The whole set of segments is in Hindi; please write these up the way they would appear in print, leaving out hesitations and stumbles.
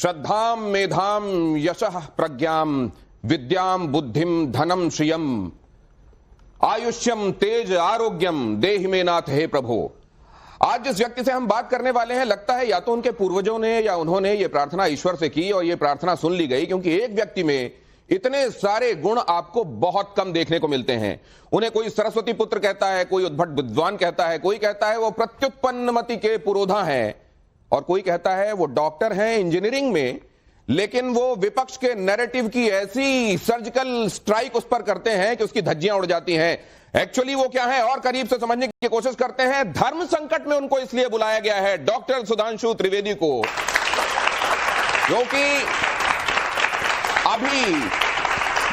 श्रद्धाम मेधाम यशः प्रज्ञाम विद्याम बुद्धिम धनम श्रियम आयुष्यम तेज आरोग्यम देहि में नाथ हे प्रभु। आज जिस व्यक्ति से हम बात करने वाले हैं, लगता है या तो उनके पूर्वजों ने या उन्होंने ये प्रार्थना ईश्वर से की और ये प्रार्थना सुन ली गई, क्योंकि एक व्यक्ति में इतने सारे गुण आपको बहुत कम देखने को मिलते हैं। उन्हें कोई सरस्वती पुत्र कहता है, कोई उद्भट विद्वान कहता है, कोई कहता है वो प्रत्युत्पन्नमति के पुरोधा हैं, और कोई कहता है वो डॉक्टर हैं इंजीनियरिंग में, लेकिन वो विपक्ष के नैरेटिव की ऐसी सर्जिकल स्ट्राइक उस पर करते हैं कि उसकी धज्जियां उड़ जाती हैं। एक्चुअली वो क्या है और करीब से समझने की कोशिश करते हैं। धर्म संकट में उनको इसलिए बुलाया गया है, डॉक्टर सुधांशु त्रिवेदी को, क्योंकि अभी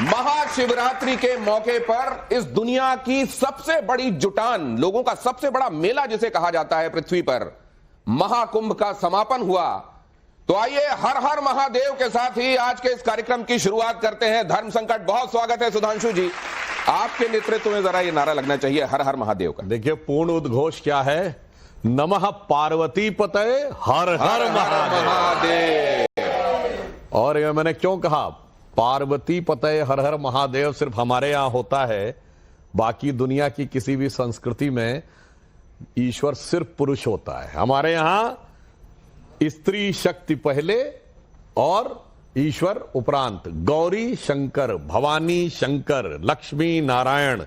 महाशिवरात्रि के मौके पर इस दुनिया की सबसे बड़ी जुटान, लोगों का सबसे बड़ा मेला जिसे कहा जाता है पृथ्वी पर, महाकुंभ का समापन हुआ। तो आइए हर हर महादेव के साथ ही आज के इस कार्यक्रम की शुरुआत करते हैं। धर्म संकट, बहुत स्वागत है सुधांशु जी, आपके नेतृत्व में जरा ये नारा लगना चाहिए हर हर महादेव का। देखिए पूर्ण उद्घोष क्या है, नमः पार्वती पतये हर हर महादेव। और ये मैंने क्यों कहा पार्वती पतये हर हर महादेव सिर्फ हमारे यहां होता है, बाकी दुनिया की किसी भी संस्कृति में ईश्वर सिर्फ पुरुष होता है। हमारे यहां स्त्री शक्ति पहले और ईश्वर उपरांत, गौरी शंकर, भवानी शंकर, लक्ष्मी नारायण,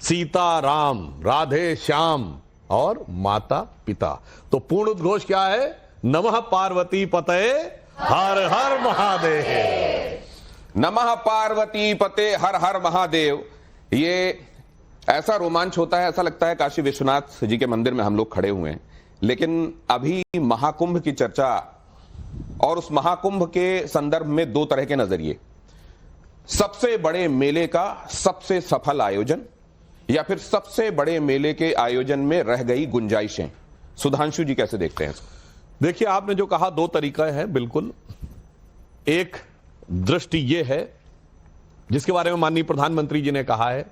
सीता राम, राधे श्याम और माता पिता। तो पूर्ण उद्घोष क्या है, नमः पार्वती पतये हर हर महादेव। नमः पार्वती पते हर हर महादेव। ये ऐसा रोमांच होता है, ऐसा लगता है काशी विश्वनाथ जी के मंदिर में हम लोग खड़े हुए हैं। लेकिन अभी महाकुंभ की चर्चा और उस महाकुंभ के संदर्भ में दो तरह के नजरिए, सबसे बड़े मेले का सबसे सफल आयोजन या फिर सबसे बड़े मेले के आयोजन में रह गई गुंजाइशें। सुधांशु जी कैसे देखते हैं? देखिए आपने जो कहा दो तरीका है, बिल्कुल। एक दृष्टि यह है जिसके बारे में माननीय प्रधानमंत्री जी ने कहा है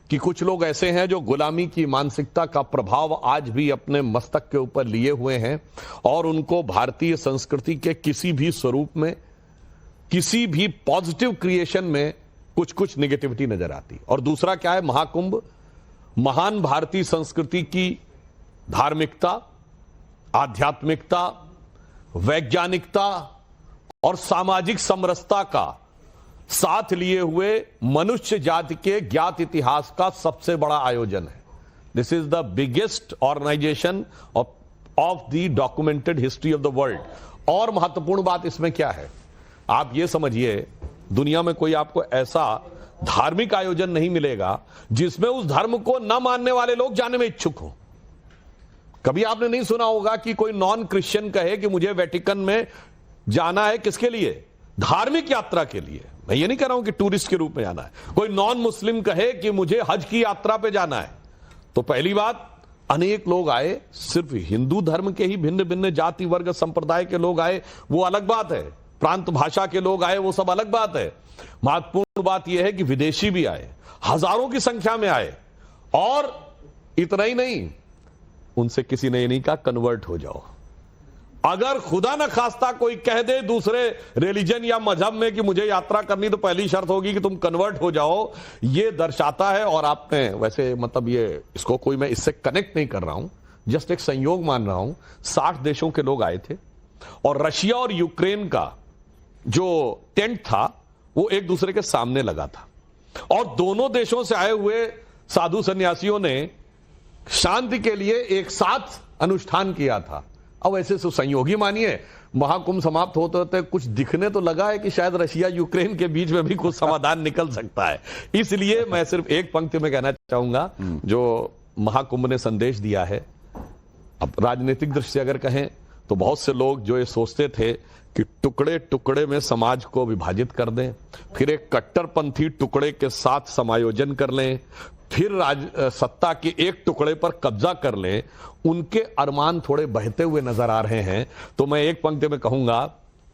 कि कुछ लोग ऐसे हैं जो गुलामी की मानसिकता का प्रभाव आज भी अपने मस्तक के ऊपर लिए हुए हैं और उनको भारतीय संस्कृति के किसी भी स्वरूप में, किसी भी पॉजिटिव क्रिएशन में कुछ कुछ नेगेटिविटी नजर आती। और दूसरा क्या है, महाकुंभ महान भारतीय संस्कृति की धार्मिकता, आध्यात्मिकता, वैज्ञानिकता और सामाजिक समरसता का साथ लिए हुए मनुष्य जाति के ज्ञात इतिहास का सबसे बड़ा आयोजन है। This is the biggest organisation of the documented history of the world. और महत्वपूर्ण बात इसमें क्या है, आप ये समझिए दुनिया में कोई आपको ऐसा धार्मिक आयोजन नहीं मिलेगा जिसमें उस धर्म को न मानने वाले लोग जाने में इच्छुक हो। कभी आपने नहीं सुना होगा कि कोई नॉन क्रिश्चियन कहे कि मुझे वेटिकन में जाना है, किसके लिए, धार्मिक यात्रा के लिए। मैं ये नहीं कह रहा हूं कि टूरिस्ट के रूप में जाना है। कोई नॉन मुस्लिम कहे कि मुझे हज की यात्रा पे जाना है, तो पहली बात, अनेक लोग आए, सिर्फ हिंदू धर्म के ही भिन्न भिन्न जाति वर्ग संप्रदाय के लोग आए, वो अलग बात है। प्रांत भाषा के लोग आए, वो सब अलग बात है। महत्वपूर्ण बात यह है कि विदेशी भी आए, हजारों की संख्या में आए। और इतना ही नहीं, उनसे किसी ने नहीं कहा कन्वर्ट हो जाओ। अगर खुदा न खास्ता कोई कह दे दूसरे रिलीजन या मजहब में कि मुझे यात्रा करनी, तो पहली शर्त होगी कि तुम कन्वर्ट हो जाओ। ये दर्शाता है, और आपने वैसे मतलब ये इसको कोई मैं इससे कनेक्ट नहीं कर रहा हूं, जस्ट एक संयोग मान रहा हूं। 60 देशों के लोग आए थे और रशिया और यूक्रेन का जो टेंट था वो एक दूसरे के सामने लगा था, और दोनों देशों से आए हुए साधु सन्यासियों ने शांति के लिए एक साथ अनुष्ठान किया था। अब ऐसे संयोगी मानिए महाकुंभ समाप्त होते होते कुछ दिखने तो लगा है कि शायद रशिया यूक्रेन के बीच में भी कुछ समाधान निकल सकता है। इसलिए मैं सिर्फ एक पंक्ति में कहना चाहूंगा जो महाकुंभ ने संदेश दिया है। अब राजनीतिक दृष्टि से अगर कहें तो बहुत से लोग जो ये सोचते थे कि टुकड़े टुकड़े में समाज को विभाजित कर दें, फिर एक कट्टरपंथी टुकड़े के साथ समायोजन कर लें, फिर सत्ता के एक टुकड़े पर कब्जा कर लें, उनके अरमान थोड़े बहते हुए नजर आ रहे हैं। तो मैं एक पंक्ति में कहूंगा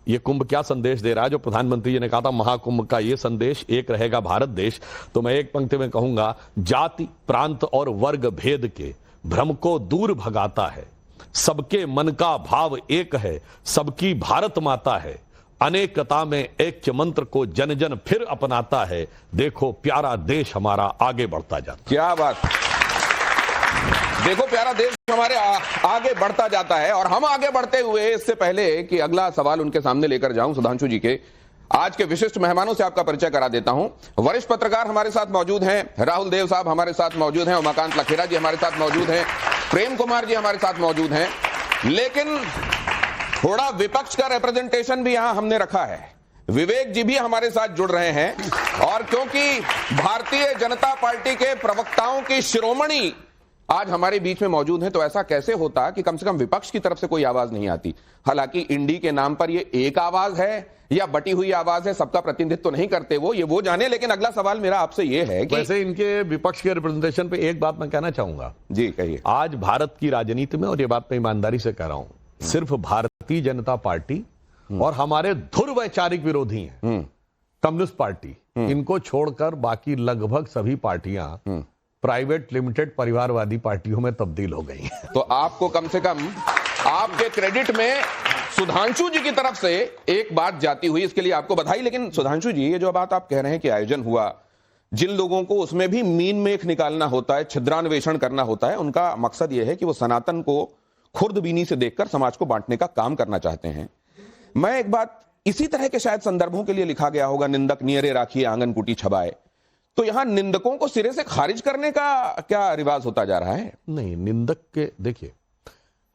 ये कुंभ क्या संदेश दे रहा है। जो प्रधानमंत्री जी ने कहा था महाकुंभ का ये संदेश, एक रहेगा भारत देश, तो मैं एक पंक्ति में कहूंगा जाति प्रांत और वर्ग भेद के भ्रम को दूर भगाता है, सबके मन का भाव एक है, सबकी भारत माता है, अनेकता में ऐक्य मंत्र को जन जन फिर अपनाता है, देखो प्यारा देश हमारा आगे बढ़ता जाता। क्या बात, देखो प्यारा देश हमारे आगे बढ़ता जाता है। और हम आगे बढ़ते हुए, इससे पहले कि अगला सवाल उनके सामने लेकर जाऊं सुधांशु जी के, आज के विशिष्ट मेहमानों से आपका परिचय करा देता हूं। वरिष्ठ पत्रकार हमारे साथ मौजूद हैं, राहुल देव साहब हमारे साथ मौजूद हैं, उमाकांत लखेरा जी हमारे साथ मौजूद हैं, प्रेम कुमार जी हमारे साथ मौजूद हैं। लेकिन थोड़ा विपक्ष का रिप्रेजेंटेशन भी यहां हमने रखा है, विवेक जी भी हमारे साथ जुड़ रहे हैं। और क्योंकि भारतीय जनता पार्टी के प्रवक्ताओं की शिरोमणि आज हमारे बीच में मौजूद हैं, तो ऐसा कैसे होता कि कम से कम विपक्ष की तरफ से कोई आवाज नहीं आती। हालांकि इंडी के नाम पर ये एक आवाज है या बटी हुई आवाज है, सबका प्रतिनिधित्व तो नहीं करते वो जाने। लेकिन अगला सवाल मेरा आपसे ये है कि वैसे इनके विपक्ष के रिप्रेजेंटेशन पे एक बात मैं कहना चाहूंगा। जी कहिए। आज भारत की राजनीति में, और ये बात मैं ईमानदारी से कह रहा हूं, सिर्फ भारतीय जनता पार्टी और हमारे धुर वैचारिक विरोधी हैं कम्युनिस्ट पार्टी, इनको छोड़कर बाकी लगभग सभी पार्टियां प्राइवेट लिमिटेड परिवारवादी पार्टियों में तब्दील हो गई हैं। तो आपको कम से कम आपके क्रेडिट में सुधांशु जी की तरफ से एक बात जाती हुई, इसके लिए आपको बधाई। लेकिन सुधांशु जी, ये जो बात आप कह रहे हैं कि आयोजन हुआ, जिन लोगों को उसमें भी मीन मेख निकालना होता है, छिद्रान्वेषण करना होता है, उनका मकसद यह है कि वो सनातन को खुर्दबीनी से देखकर समाज को बांटने का काम करना चाहते हैं। मैं एक बात, इसी तरह के शायद संदर्भों के लिए लिखा गया होगा, निंदक नियरे राखिए आंगन कुटी छबाए, तो यहां निंदकों को सिरे से खारिज करने का क्या रिवाज होता जा रहा है? नहीं, निंदक के, देखिए,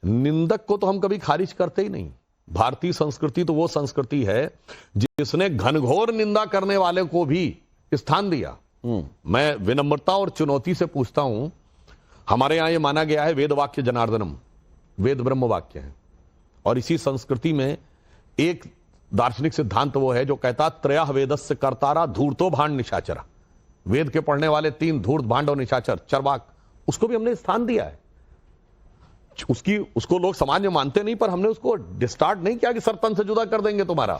निंदक को तो हम कभी खारिज करते ही नहीं। भारतीय संस्कृति तो वो संस्कृति है जिसने घनघोर निंदा करने वाले को भी स्थान दिया। मैं विनम्रता और चुनौती से पूछता हूं, हमारे यहां ये माना गया है वेद वाक्य जनार्दनम, वेद ब्रह्म वाक्य है, और इसी संस्कृति में एक दार्शनिक सिद्धांत वो है जो कहता त्रयः वेदस्य कर्तारा धूर्तो भांड निशाचरा, वेद के पढ़ने वाले तीन, धूर्त, भांड और निशाचर, चरवाक, उसको भी हमने स्थान दिया है। उसको लोग समाज में मानते नहीं, पर हमने उसको डिस्टार्ट नहीं किया कि सर तन से जुदा कर देंगे तुम्हारा।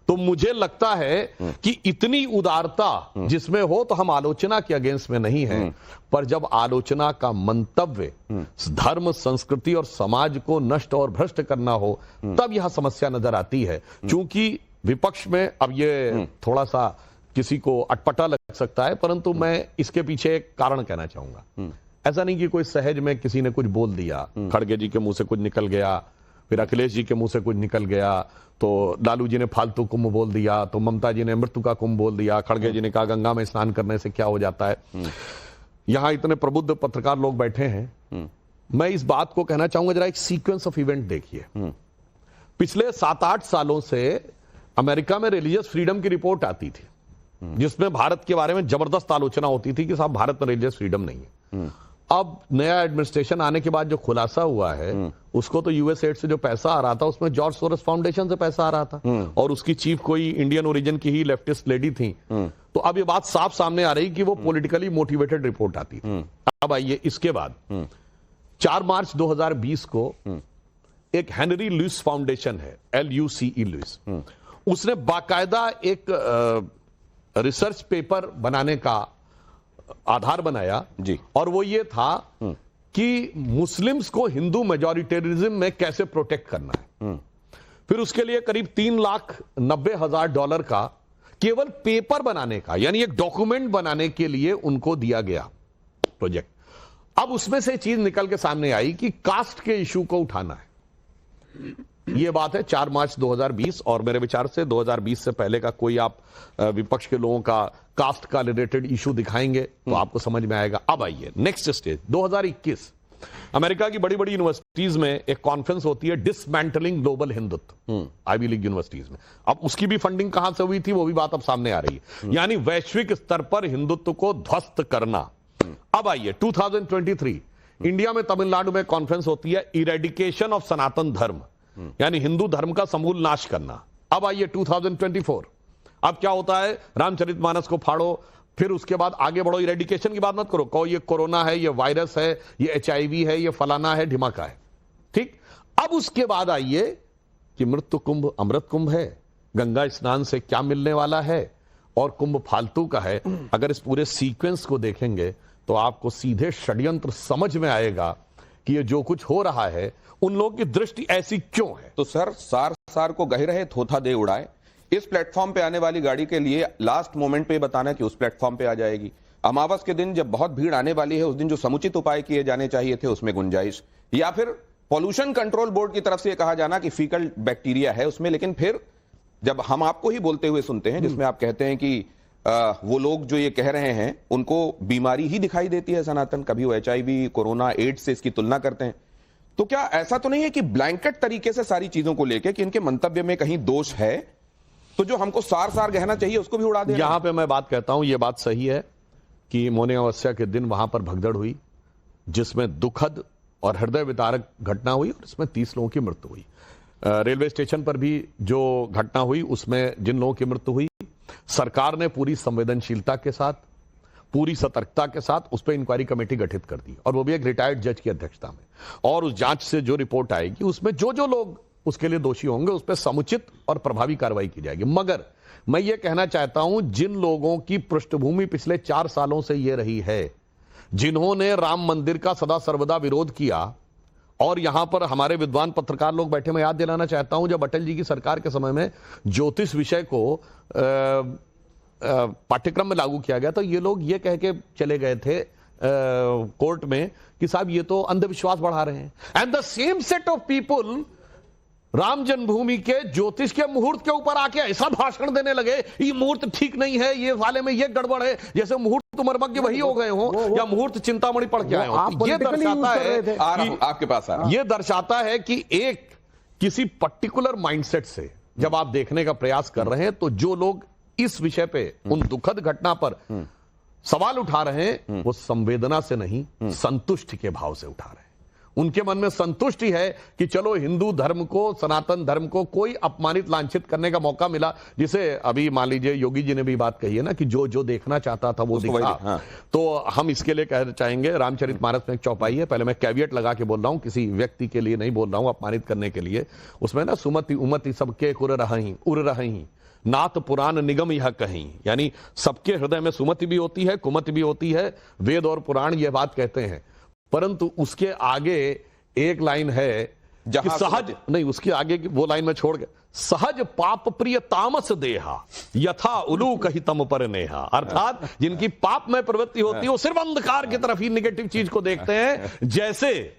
तो मुझे लगता है कि इतनी उदारता जिसमें हो तो हम आलोचना के अगेंस्ट में नहीं है, पर जब आलोचना का मंतव्य धर्म, संस्कृति और समाज को नष्ट और भ्रष्ट करना हो, तब यह समस्या नजर आती है। क्योंकि विपक्ष में, अब ये थोड़ा सा किसी को अटपटा लग सकता है, परंतु मैं इसके पीछे एक कारण कहना चाहूंगा। ऐसा नहीं कि कोई सहज में किसी ने कुछ बोल दिया, खड़गे जी के मुंह से कुछ निकल गया, फिर अखिलेश जी के मुंह से कुछ निकल गया, तो लालू जी ने फालतू कुंभ बोल दिया, तो ममता जी ने मृत्यु का कुंभ बोल दिया, खड़गे जी ने कहा गंगा में स्नान करने से क्या हो जाता है। यहां इतने प्रबुद्ध पत्रकार लोग बैठे हैं, मैं इस बात को कहना चाहूंगा, जरा एक सीक्वेंस ऑफ इवेंट देखिए। पिछले 7-8 सालों से अमेरिका में रिलीजियस फ्रीडम की रिपोर्ट आती थी, जिसमें भारत के बारे में जबरदस्त आलोचना होती थी कि साहब भारत में रिलीजियस फ्रीडम नहीं है। अब नया एडमिनिस्ट्रेशन आने के बाद जो खुलासा हुआ है, उसको तो यूएसएड से जो पैसा आ रहा था, उसमें जॉर्ज सोरोस फाउंडेशन से पैसा आ रहा था, और उसकी चीफ कोई इंडियन ओरिजिन की ही लेफ्टिस्ट लेडी थी। तो अब ये बात साफ सामने आ रही कि वो पॉलिटिकली मोटिवेटेड रिपोर्ट आती थी। अब आइए इसके बाद 4 मार्च 2020 को एक हेनरी लुइस फाउंडेशन है, LUCE लुइस, उसने बाकायदा एक रिसर्च पेपर बनाने का आधार बनाया जी, और वो ये था कि मुस्लिम्स को हिंदू मेजॉरिटेरिज्म में कैसे प्रोटेक्ट करना है। फिर उसके लिए करीब $3,90,000 का केवल पेपर बनाने का, यानी एक डॉक्यूमेंट बनाने के लिए उनको दिया गया प्रोजेक्ट। अब उसमें से चीज निकल के सामने आई कि कास्ट के इशू को उठाना है। ये बात है 4 मार्च 2020, और मेरे विचार से 2020 से पहले का कोई आप विपक्ष के लोगों का कास्ट का रिलेटेड इशू दिखाएंगे तो आपको समझ में आएगा। अब आइए नेक्स्ट स्टेज 2021, अमेरिका की बड़ी बड़ी यूनिवर्सिटीज में एक कॉन्फ्रेंस होती है, dismantling global Hindutva, Ivy League universities में। अब उसकी भी फंडिंग कहां से हुई थी, वो भी बात अब सामने आ रही है, यानी वैश्विक स्तर पर हिंदुत्व को ध्वस्त करना। अब आइए 2023, इंडिया में तमिलनाडु में कॉन्फ्रेंस होती है, इरेडिकेशन ऑफ सनातन धर्म, यानी हिंदू धर्म का समूल नाश करना। अब आइए 2024, अब क्या होता है, रामचरितमानस को फाड़ो, फिर उसके बाद आगे बढ़ो, इरेडिकेशन की बात मत करो, कहो ये कोरोना है, ये वायरस है, ये HIV है, ये फलाना है, ढिमाका है, ठीक। अब उसके बाद आइए कि मृत्यु कुंभ अमृत कुंभ है, गंगा स्नान से क्या मिलने वाला है, और कुंभ फालतू का है। अगर इस पूरे सीक्वेंस को देखेंगे तो आपको सीधे षड्यंत्र समझ में आएगा कि ये जो कुछ हो रहा है उन लोगों की दृष्टि ऐसी क्यों है। तो सर, सार सार को गह रहे थोथा दे उड़ाए। इस प्लेटफॉर्म पे आने वाली गाड़ी के लिए लास्ट मोमेंट पे बताना कि उस प्लेटफॉर्म पे आ जाएगी। अमावस के दिन जब बहुत भीड़ आने वाली है, उस दिन जो समुचित उपाय किए जाने चाहिए थे उसमें गुंजाइश, या फिर पॉल्यूशन कंट्रोल बोर्ड की तरफ से कहा जाना कि फीकल बैक्टीरिया है उसमें। लेकिन फिर जब हम आपको ही बोलते हुए सुनते हैं जिसमें आप कहते हैं कि वो लोग जो ये कह रहे हैं उनको बीमारी ही दिखाई देती है सनातन, कभी वो HIV, कोरोना, एड्स से इसकी तुलना करते हैं, तो क्या ऐसा तो नहीं है कि ब्लैंकेट तरीके से सारी चीजों को लेके कि इनके मंतव्य में कहीं दोष है, तो जो हमको सार सार कहना चाहिए उसको भी उड़ा दे? यहां पे मैं बात कहता हूं, ये बात सही है कि मौनी अमावस्या के दिन वहां पर भगदड़ हुई जिसमें दुखद और हृदय विदारक घटना हुई और इसमें 30 लोगों की मृत्यु हुई। रेलवे स्टेशन पर भी जो घटना हुई उसमें जिन लोगों की मृत्यु हुई, सरकार ने पूरी संवेदनशीलता के साथ, पूरी सतर्कता के साथ उस पर इंक्वायरी कमेटी गठित कर दी और वो भी एक रिटायर्ड जज की अध्यक्षता में। और उस जांच से जो रिपोर्ट आएगी उसमें जो जो लोग उसके लिए दोषी होंगे उस पर समुचित और प्रभावी कार्रवाई की जाएगी। मगर मैं ये कहना चाहता हूं, जिन लोगों की पृष्ठभूमि पिछले 4 सालों से ये रही है, जिन्होंने राम मंदिर का सदा सर्वदा विरोध किया, और यहां पर हमारे विद्वान पत्रकार लोग बैठे, मैं याद दिलाना चाहता हूं जब अटल जी की सरकार के समय में ज्योतिष विषय को पाठ्यक्रम में लागू किया गया तो ये लोग ये कह के चले गए थे कोर्ट में कि साहब ये तो अंधविश्वास बढ़ा रहे हैं। And the same set of people Ram जन्मभूमि के ज्योतिष के मुहूर्त के ऊपर आके ऐसा भाषण देने लगे, ये मुहूर्त ठीक नहीं है, ये वाले में ये गड़बड़ है, जैसे मुहूर्त मर्मज्ञ वही हो गए हो या मुहूर्त चिंतामणि पढ़ के आए हो। ये दर्शाता है कि आपके पास ये दर्शाता है कि एक किसी पर्टिकुलर माइंडसेट से जब आप देखने का प्रयास कर रहे हैं तो जो लोग इस विषय पे उन दुखद घटना पर सवाल उठा रहे हैं वो संवेदना से नहीं, संतुष्टि के भाव से उठा रहे हैं। उनके मन में संतुष्टि है कि चलो हिंदू धर्म को, सनातन धर्म को कोई अपमानित लांछित करने का मौका मिला, जिसे अभी मान लीजिए योगी जी ने भी बात कही है ना कि जो जो देखना चाहता था वो दिखा। हाँ। तो हम इसके लिए कहना चाहेंगे, रामचरितमानस में एक चौपाई है, पहले मैं कैवियट लगा के बोल रहा हूं, किसी व्यक्ति के लिए नहीं बोल रहा हूं अपमानित करने के लिए। उसमें ना सुमति उमति सबके उर रही नाथ पुराण निगम यह कहीं, यानी सबके हृदय में सुमति भी होती है, कुमति भी होती है, वेद और पुराण ये बात कहते हैं। परंतु उसके आगे एक लाइन है कि सहज नहीं, उसके आगे की वो लाइन में छोड़ गए, सहज पाप प्रिय तामस देहा यथा उलू कही तम पर नेहा। अर्थात जिनकी पाप में प्रवृत्ति होती है वो सिर्फ अंधकार की तरफ ही निगेटिव चीज को देखते हैं। जैसे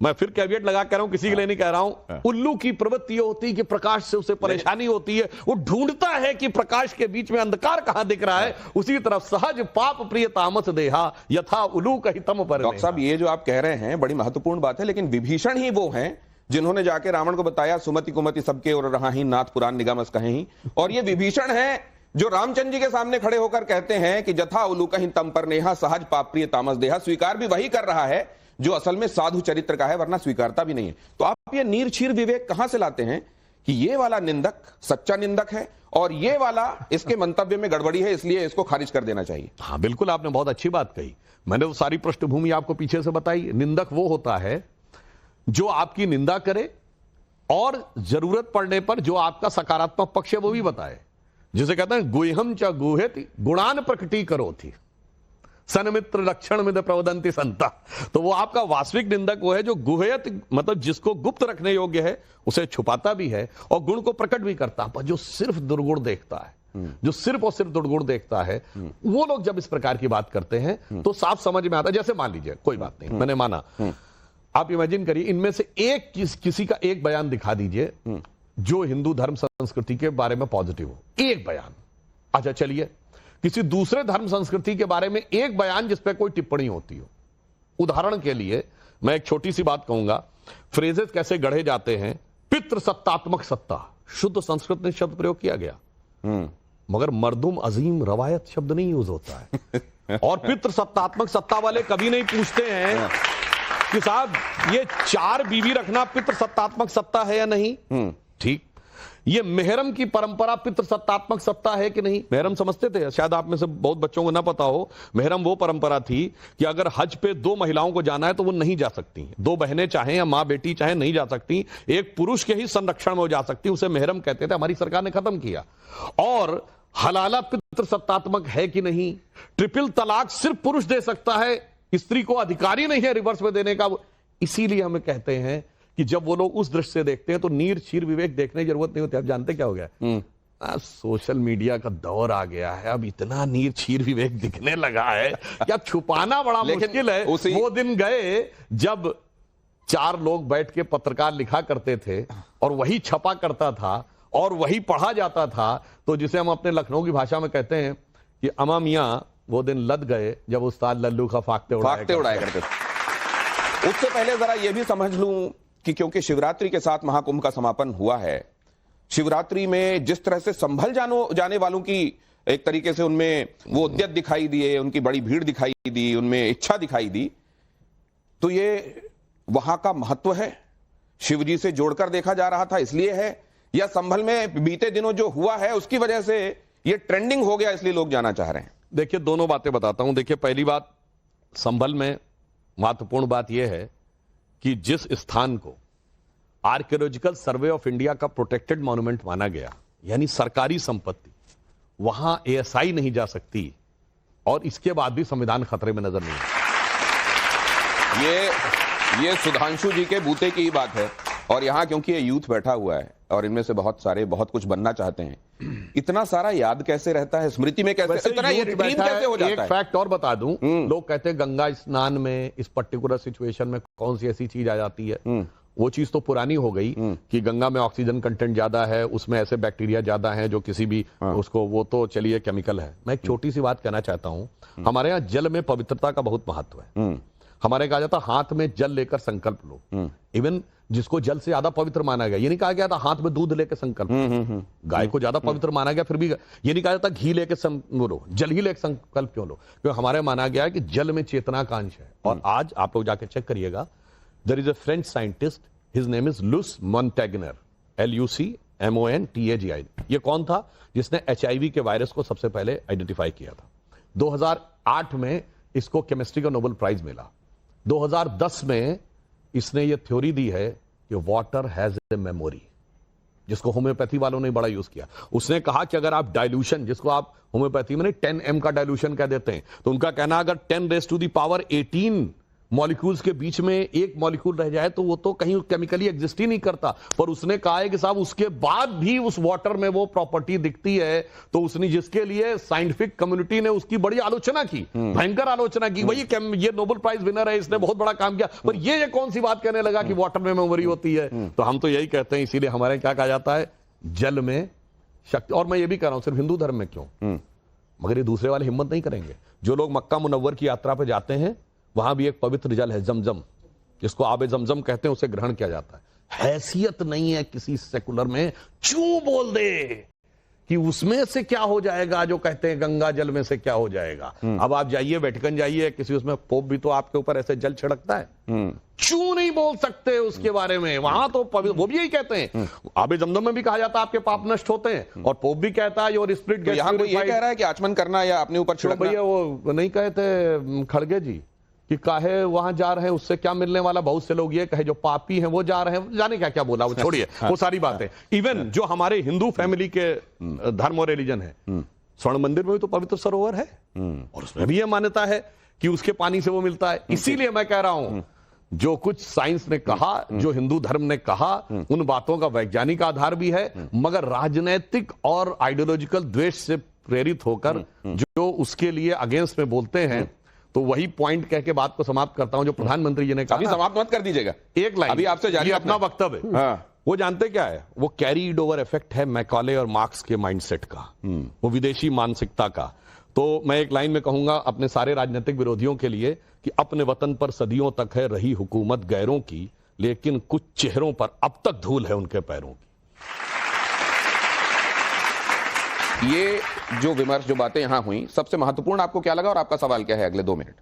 मैं फिर कैवियट लगा कह रहा हूं, किसी के लिए नहीं कह रहा हूं, उल्लू की प्रवृत्ति ये होती है कि प्रकाश से उसे परेशानी होती है, वो ढूंढता है कि प्रकाश के बीच में अंधकार कहां दिख रहा है। उसी तरफ सहज पाप प्रिय तामस देहा यथा उल्लू कही तम पर। डॉक्टर साहब, ये जो आप कह रहे हैं बड़ी महत्वपूर्ण बात है, लेकिन विभीषण ही वो हैं जिन्होंने जाके रावण को बताया सुमति कुमति सबके और रहा ही नाथ पुराण निगमस कहीं। और ये विभीषण है जो रामचंद्र जी के सामने खड़े होकर कहते हैं कि जथा उलू कहीं तम पर नेहा सहज पाप प्रिय तामस देहा। स्वीकार भी वही कर रहा है जो असल में साधु चरित्र का है, वरना स्वीकारता भी नहीं है। तो आप ये नीरछीर विवेक कहां से लाते हैं कि ये वाला निंदक सच्चा निंदक है और ये वाला इसके मंतव्य में गड़बड़ी है, इसलिए इसको खारिज कर देना चाहिए? हाँ बिल्कुल, आपने बहुत अच्छी बात कही। मैंने वो सारी पृष्ठभूमि आपको पीछे से बताई। निंदक वो होता है जो आपकी निंदा करे और जरूरत पड़ने पर जो आपका सकारात्मक पक्ष है वो भी बताए, जिसे कहते हैं गुह्यम च गुहेति गुणान प्रकटी करो थी सनमित्र लक्षण में प्रवदंती संता। तो वो आपका वास्तविक निंदक वो है जो गुह्यत, मतलब जिसको गुप्त रखने योग्य है उसे छुपाता भी है और गुण को प्रकट भी करता है। पर जो सिर्फ दुर्गुण देखता है, जो सिर्फ और सिर्फ दुर्गुण देखता है, वो लोग जब इस प्रकार की बात करते हैं तो साफ समझ में आता है। जैसे मान लीजिए कोई बात नहीं, मैंने माना, आप इमेजिन करिए इनमें से एक किसी का एक बयान दिखा दीजिए जो हिंदू धर्म संस्कृति के बारे में पॉजिटिव हो, एक बयान। अच्छा चलिए, किसी दूसरे धर्म संस्कृति के बारे में एक बयान जिस पे कोई टिप्पणी होती हो। उदाहरण के लिए मैं एक छोटी सी बात कहूंगा, फ्रेजेस कैसे गढ़े जाते हैं। पितृ सत्तात्मक सत्ता, शुद्ध संस्कृत में शब्द प्रयोग किया गया, मगर मर्दुम अजीम रवायत शब्द नहीं यूज होता है। और पितृ सत्तात्मक सत्ता वाले कभी नहीं पूछते हैं कि साहब ये 4 बीवी रखना पितृ सत्तात्मक सत्ता है या नहीं। ठीक, ये मेहरम की परंपरा पितृ सत्तात्मक सत्ता है कि नहीं? मेहरम समझते थे, शायद आप में से बहुत बच्चों को ना पता हो। मेहरम वो परंपरा थी कि अगर हज पे 2 महिलाओं को जाना है तो वो नहीं जा सकती, 2 बहनें चाहे या मां बेटी चाहे नहीं जा सकती, एक पुरुष के ही संरक्षण में हो जा सकती, उसे मेहरम कहते थे। हमारी सरकार ने खत्म किया। और हलाला पितृ सत्तात्मक है कि नहीं? ट्रिपल तलाक सिर्फ पुरुष दे सकता है, स्त्री को अधिकारी नहीं है रिवर्स में देने का। इसीलिए हमें कहते हैं कि जब वो लोग उस दृष्टि से देखते हैं तो नीर क्षीर विवेक देखने की जरूरत नहीं होती। आप जानते क्या हो गया, सोशल मीडिया का दौर आ गया है, अब इतना नीर क्षीर विवेक दिखने लगा है कि अब छुपाना बड़ा मुश्किल है। वो दिन गए जब 4 लोग बैठ के पत्रकार लिखा करते थे और वही छपा करता था और वही पढ़ा जाता था। तो जिसे हम अपने लखनऊ की भाषा में कहते हैं कि अमा मियां वो दिन लद गए जब उस्ताद लल्लू का फाकते उड़ाया करते थे। उससे पहले जरा यह भी समझ लूं कि क्योंकि शिवरात्रि के साथ महाकुंभ का समापन हुआ है, शिवरात्रि में जिस तरह से संभल जाने वालों की एक तरीके से उनमें वो उद्यत दिखाई दिए, उनकी बड़ी भीड़ दिखाई दी, उनमें इच्छा दिखाई दी, तो ये वहां का महत्व है, शिव जी से जोड़कर देखा जा रहा था इसलिए है, या संभल में बीते दिनों जो हुआ है उसकी वजह से ये ट्रेंडिंग हो गया इसलिए लोग जाना चाह रहे हैं? देखिए, दोनों बातें बताता हूं। देखिए, पहली बात, संभल में महत्वपूर्ण बात यह है कि जिस स्थान को आर्कियोलॉजिकल सर्वे ऑफ इंडिया का प्रोटेक्टेड मॉन्यूमेंट माना गया, यानी सरकारी संपत्ति, वहां एएसआई नहीं जा सकती और इसके बाद भी संविधान खतरे में नजर नहीं आता। ये सुधांशु जी के बूते की ही बात है। और यहां क्योंकि ये यूथ बैठा हुआ है और इनमें से बहुत सारे बहुत कुछ बनना चाहते हैं, इतना सारा याद कैसे रहता है, स्मृति में कैसे, इतना ये टीम कैसे हो जाता है? एक फैक्ट और बता दूं, लोग कहते हैं गंगा स्नान में इस पर्टिकुलर सिचुएशन में कौन सी ऐसी चीज आ जाती है। वो चीज तो पुरानी हो गई कि गंगा में ऑक्सीजन कंटेंट ज्यादा है, उसमें ऐसे बैक्टीरिया ज्यादा हैं जो किसी भी उसको, वो तो चलिए केमिकल है। मैं एक छोटी सी बात कहना चाहता हूं, हमारे यहाँ जल में पवित्रता का बहुत महत्व है। हमारे कहा जाता हाथ में जल लेकर संकल्प लो। इवन जिसको जल से ज्यादा पवित्र माना गया, ये नहीं कहा गया था हाथ में दूध लेकर संकल्प। गाय को ज्यादा पवित्र माना गया, फिर भी ये नहीं कहा जाता घी लेकर लो, जल ही लेकर संकल्प क्यों लो, क्योंकि हमारे माना गया है कि जल में चेतना का अंश है। और आज आप लोग जाके चेक करिएगा, there is a French scientist, his name is Luc Montagnier, LUCMONTAGI। ये कौन था? जिसने HIV के वायरस को सबसे पहले आइडेंटिफाई किया था। 2008 में इसको केमिस्ट्री का नोबेल प्राइज मिला। 2010 में इसने ये थ्योरी दी है कि वाटर हैज ए मेमोरी, जिसको होम्योपैथी वालों ने बड़ा यूज किया। उसने कहा कि अगर आप डाइल्यूशन, जिसको आप होम्योपैथी में 10m का डाइल्यूशन कह देते हैं, तो उनका कहना अगर 10⁻18 मॉलिक्यूल्स के बीच में एक मॉलिक्यूल रह जाए तो वो तो कहीं केमिकली एग्जिस्ट ही नहीं करता। पर उसने कहा है कि साहब उसके बाद भी उस वाटर में वो प्रॉपर्टी दिखती है, तो उसने, जिसके लिए साइंटिफिक कम्युनिटी ने उसकी बड़ी आलोचना की, भयंकर आलोचना की, भाई ये नोबेल प्राइज विनर है, इसने बहुत बड़ा काम किया, पर ये कौन सी बात कहने लगा कि वाटर में मेमोरी होती है। तो हम तो यही कहते हैं, इसीलिए हमारे क्या कहा जाता है, जल में शक्ति। और मैं ये भी कह रहा हूं, सिर्फ हिंदू धर्म में क्यों, मगर ये दूसरे वाले हिम्मत नहीं करेंगे। जो लोग मक्का मुनव्वर की यात्रा पर जाते हैं, वहां भी एक पवित्र जल है जमजम, जिसको आबे जमजम कहते हैं, उसे ग्रहण किया जाता है। हैसियत नहीं है किसी सेकुलर में क्यों बोल दे कि उसमें से क्या हो जाएगा, जो कहते हैं गंगा जल में से क्या हो जाएगा। अब आप जाइए वेटिकन जाइए, किसी उसमें पोप भी तो आपके ऊपर ऐसे जल छिड़कता है, क्यों नहीं बोल सकते उसके बारे में? वहां तो वो भी यही कहते हैं, आबे जमजम में भी कहा जाता है आपके पाप नष्ट होते हैं, और पोप भी कहता है योर स्पिरिट गेट्स यहां कोई ये कह रहा है कि आचमन करना या अपने ऊपर छिड़कना। भैया वो नहीं कहते खड़गे जी कि काहे वहां जा रहे हैं, उससे क्या मिलने वाला? बहुत से लोग ये कहे जो पापी हैं वो जा रहे हैं, जाने क्या क्या बोला, वो छोड़िए वो सारी बातें। इवन जो हमारे हिंदू फैमिली के धर्म और रिलीजन है, स्वर्ण मंदिर में भी तो पवित्र सरोवर है, और उसमें भी ये मान्यता है कि उसके पानी से वो मिलता है। इसीलिए मैं कह रहा हूं, जो कुछ साइंस ने कहा, जो हिंदू धर्म ने कहा, उन बातों का वैज्ञानिक आधार भी है, मगर राजनैतिक और आइडियोलॉजिकल द्वेष से प्रेरित होकर जो उसके लिए अगेंस्ट में बोलते हैं, तो वही पॉइंट कह के बात को समाप्त करता हूं जो प्रधानमंत्री जी ने कहा। अभी समाप्त मत कर दीजिएगा, एक लाइन अभी आपसे जारी अपना वक्तव्य है। वो जानते क्या है, वो कैरीड ओवर इफेक्ट है मैकॉले और मार्क्स के माइंडसेट का, वो विदेशी मानसिकता का। तो मैं एक लाइन में कहूंगा अपने सारे राजनीतिक विरोधियों के लिए कि अपने वतन पर सदियों तक है रही हुकूमत गैरों की, लेकिन कुछ चेहरों पर अब तक धूल है उनके पैरों की। ये जो विमर्श, जो बातें यहां हुई, सबसे महत्वपूर्ण आपको क्या लगा और आपका सवाल क्या है अगले 2 मिनट?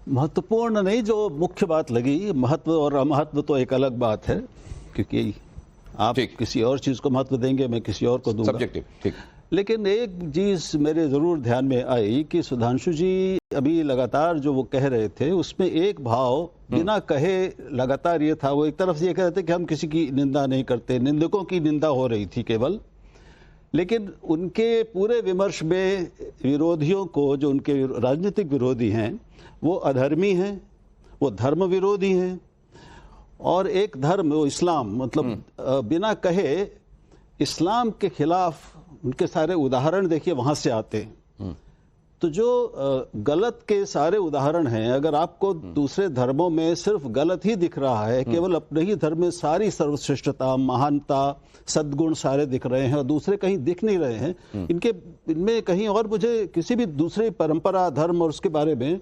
महत्वपूर्ण नहीं, जो मुख्य बात लगी, महत्व और अमहत्व तो एक अलग बात है, क्योंकि आप किसी और चीज को महत्व देंगे, मैं किसी और को दूंगा, सब्जेक्टिव। ठीक। लेकिन एक चीज मेरे जरूर ध्यान में आई कि सुधांशु जी अभी लगातार जो वो कह रहे थे, उसमें एक भाव बिना कहे लगातार ये था, वो एक तरफ से ये कह रहे थे कि हम किसी की निंदा नहीं करते, निंदकों की निंदा हो रही थी केवल, लेकिन उनके पूरे विमर्श में विरोधियों को, जो उनके राजनीतिक विरोधी हैं, वो अधर्मी हैं, वो धर्म विरोधी हैं, और एक धर्म वो इस्लाम, मतलब बिना कहे इस्लाम के खिलाफ उनके सारे उदाहरण देखिए वहां से आते हैं। तो जो गलत के सारे उदाहरण हैं, अगर आपको दूसरे धर्मों में सिर्फ गलत ही दिख रहा है, केवल अपने ही धर्म में सारी सर्वश्रेष्ठता, महानता, सद्गुण सारे दिख रहे हैं और दूसरे कहीं दिख नहीं रहे हैं, इनमें कहीं और मुझे किसी भी दूसरी परंपरा, धर्म और उसके बारे में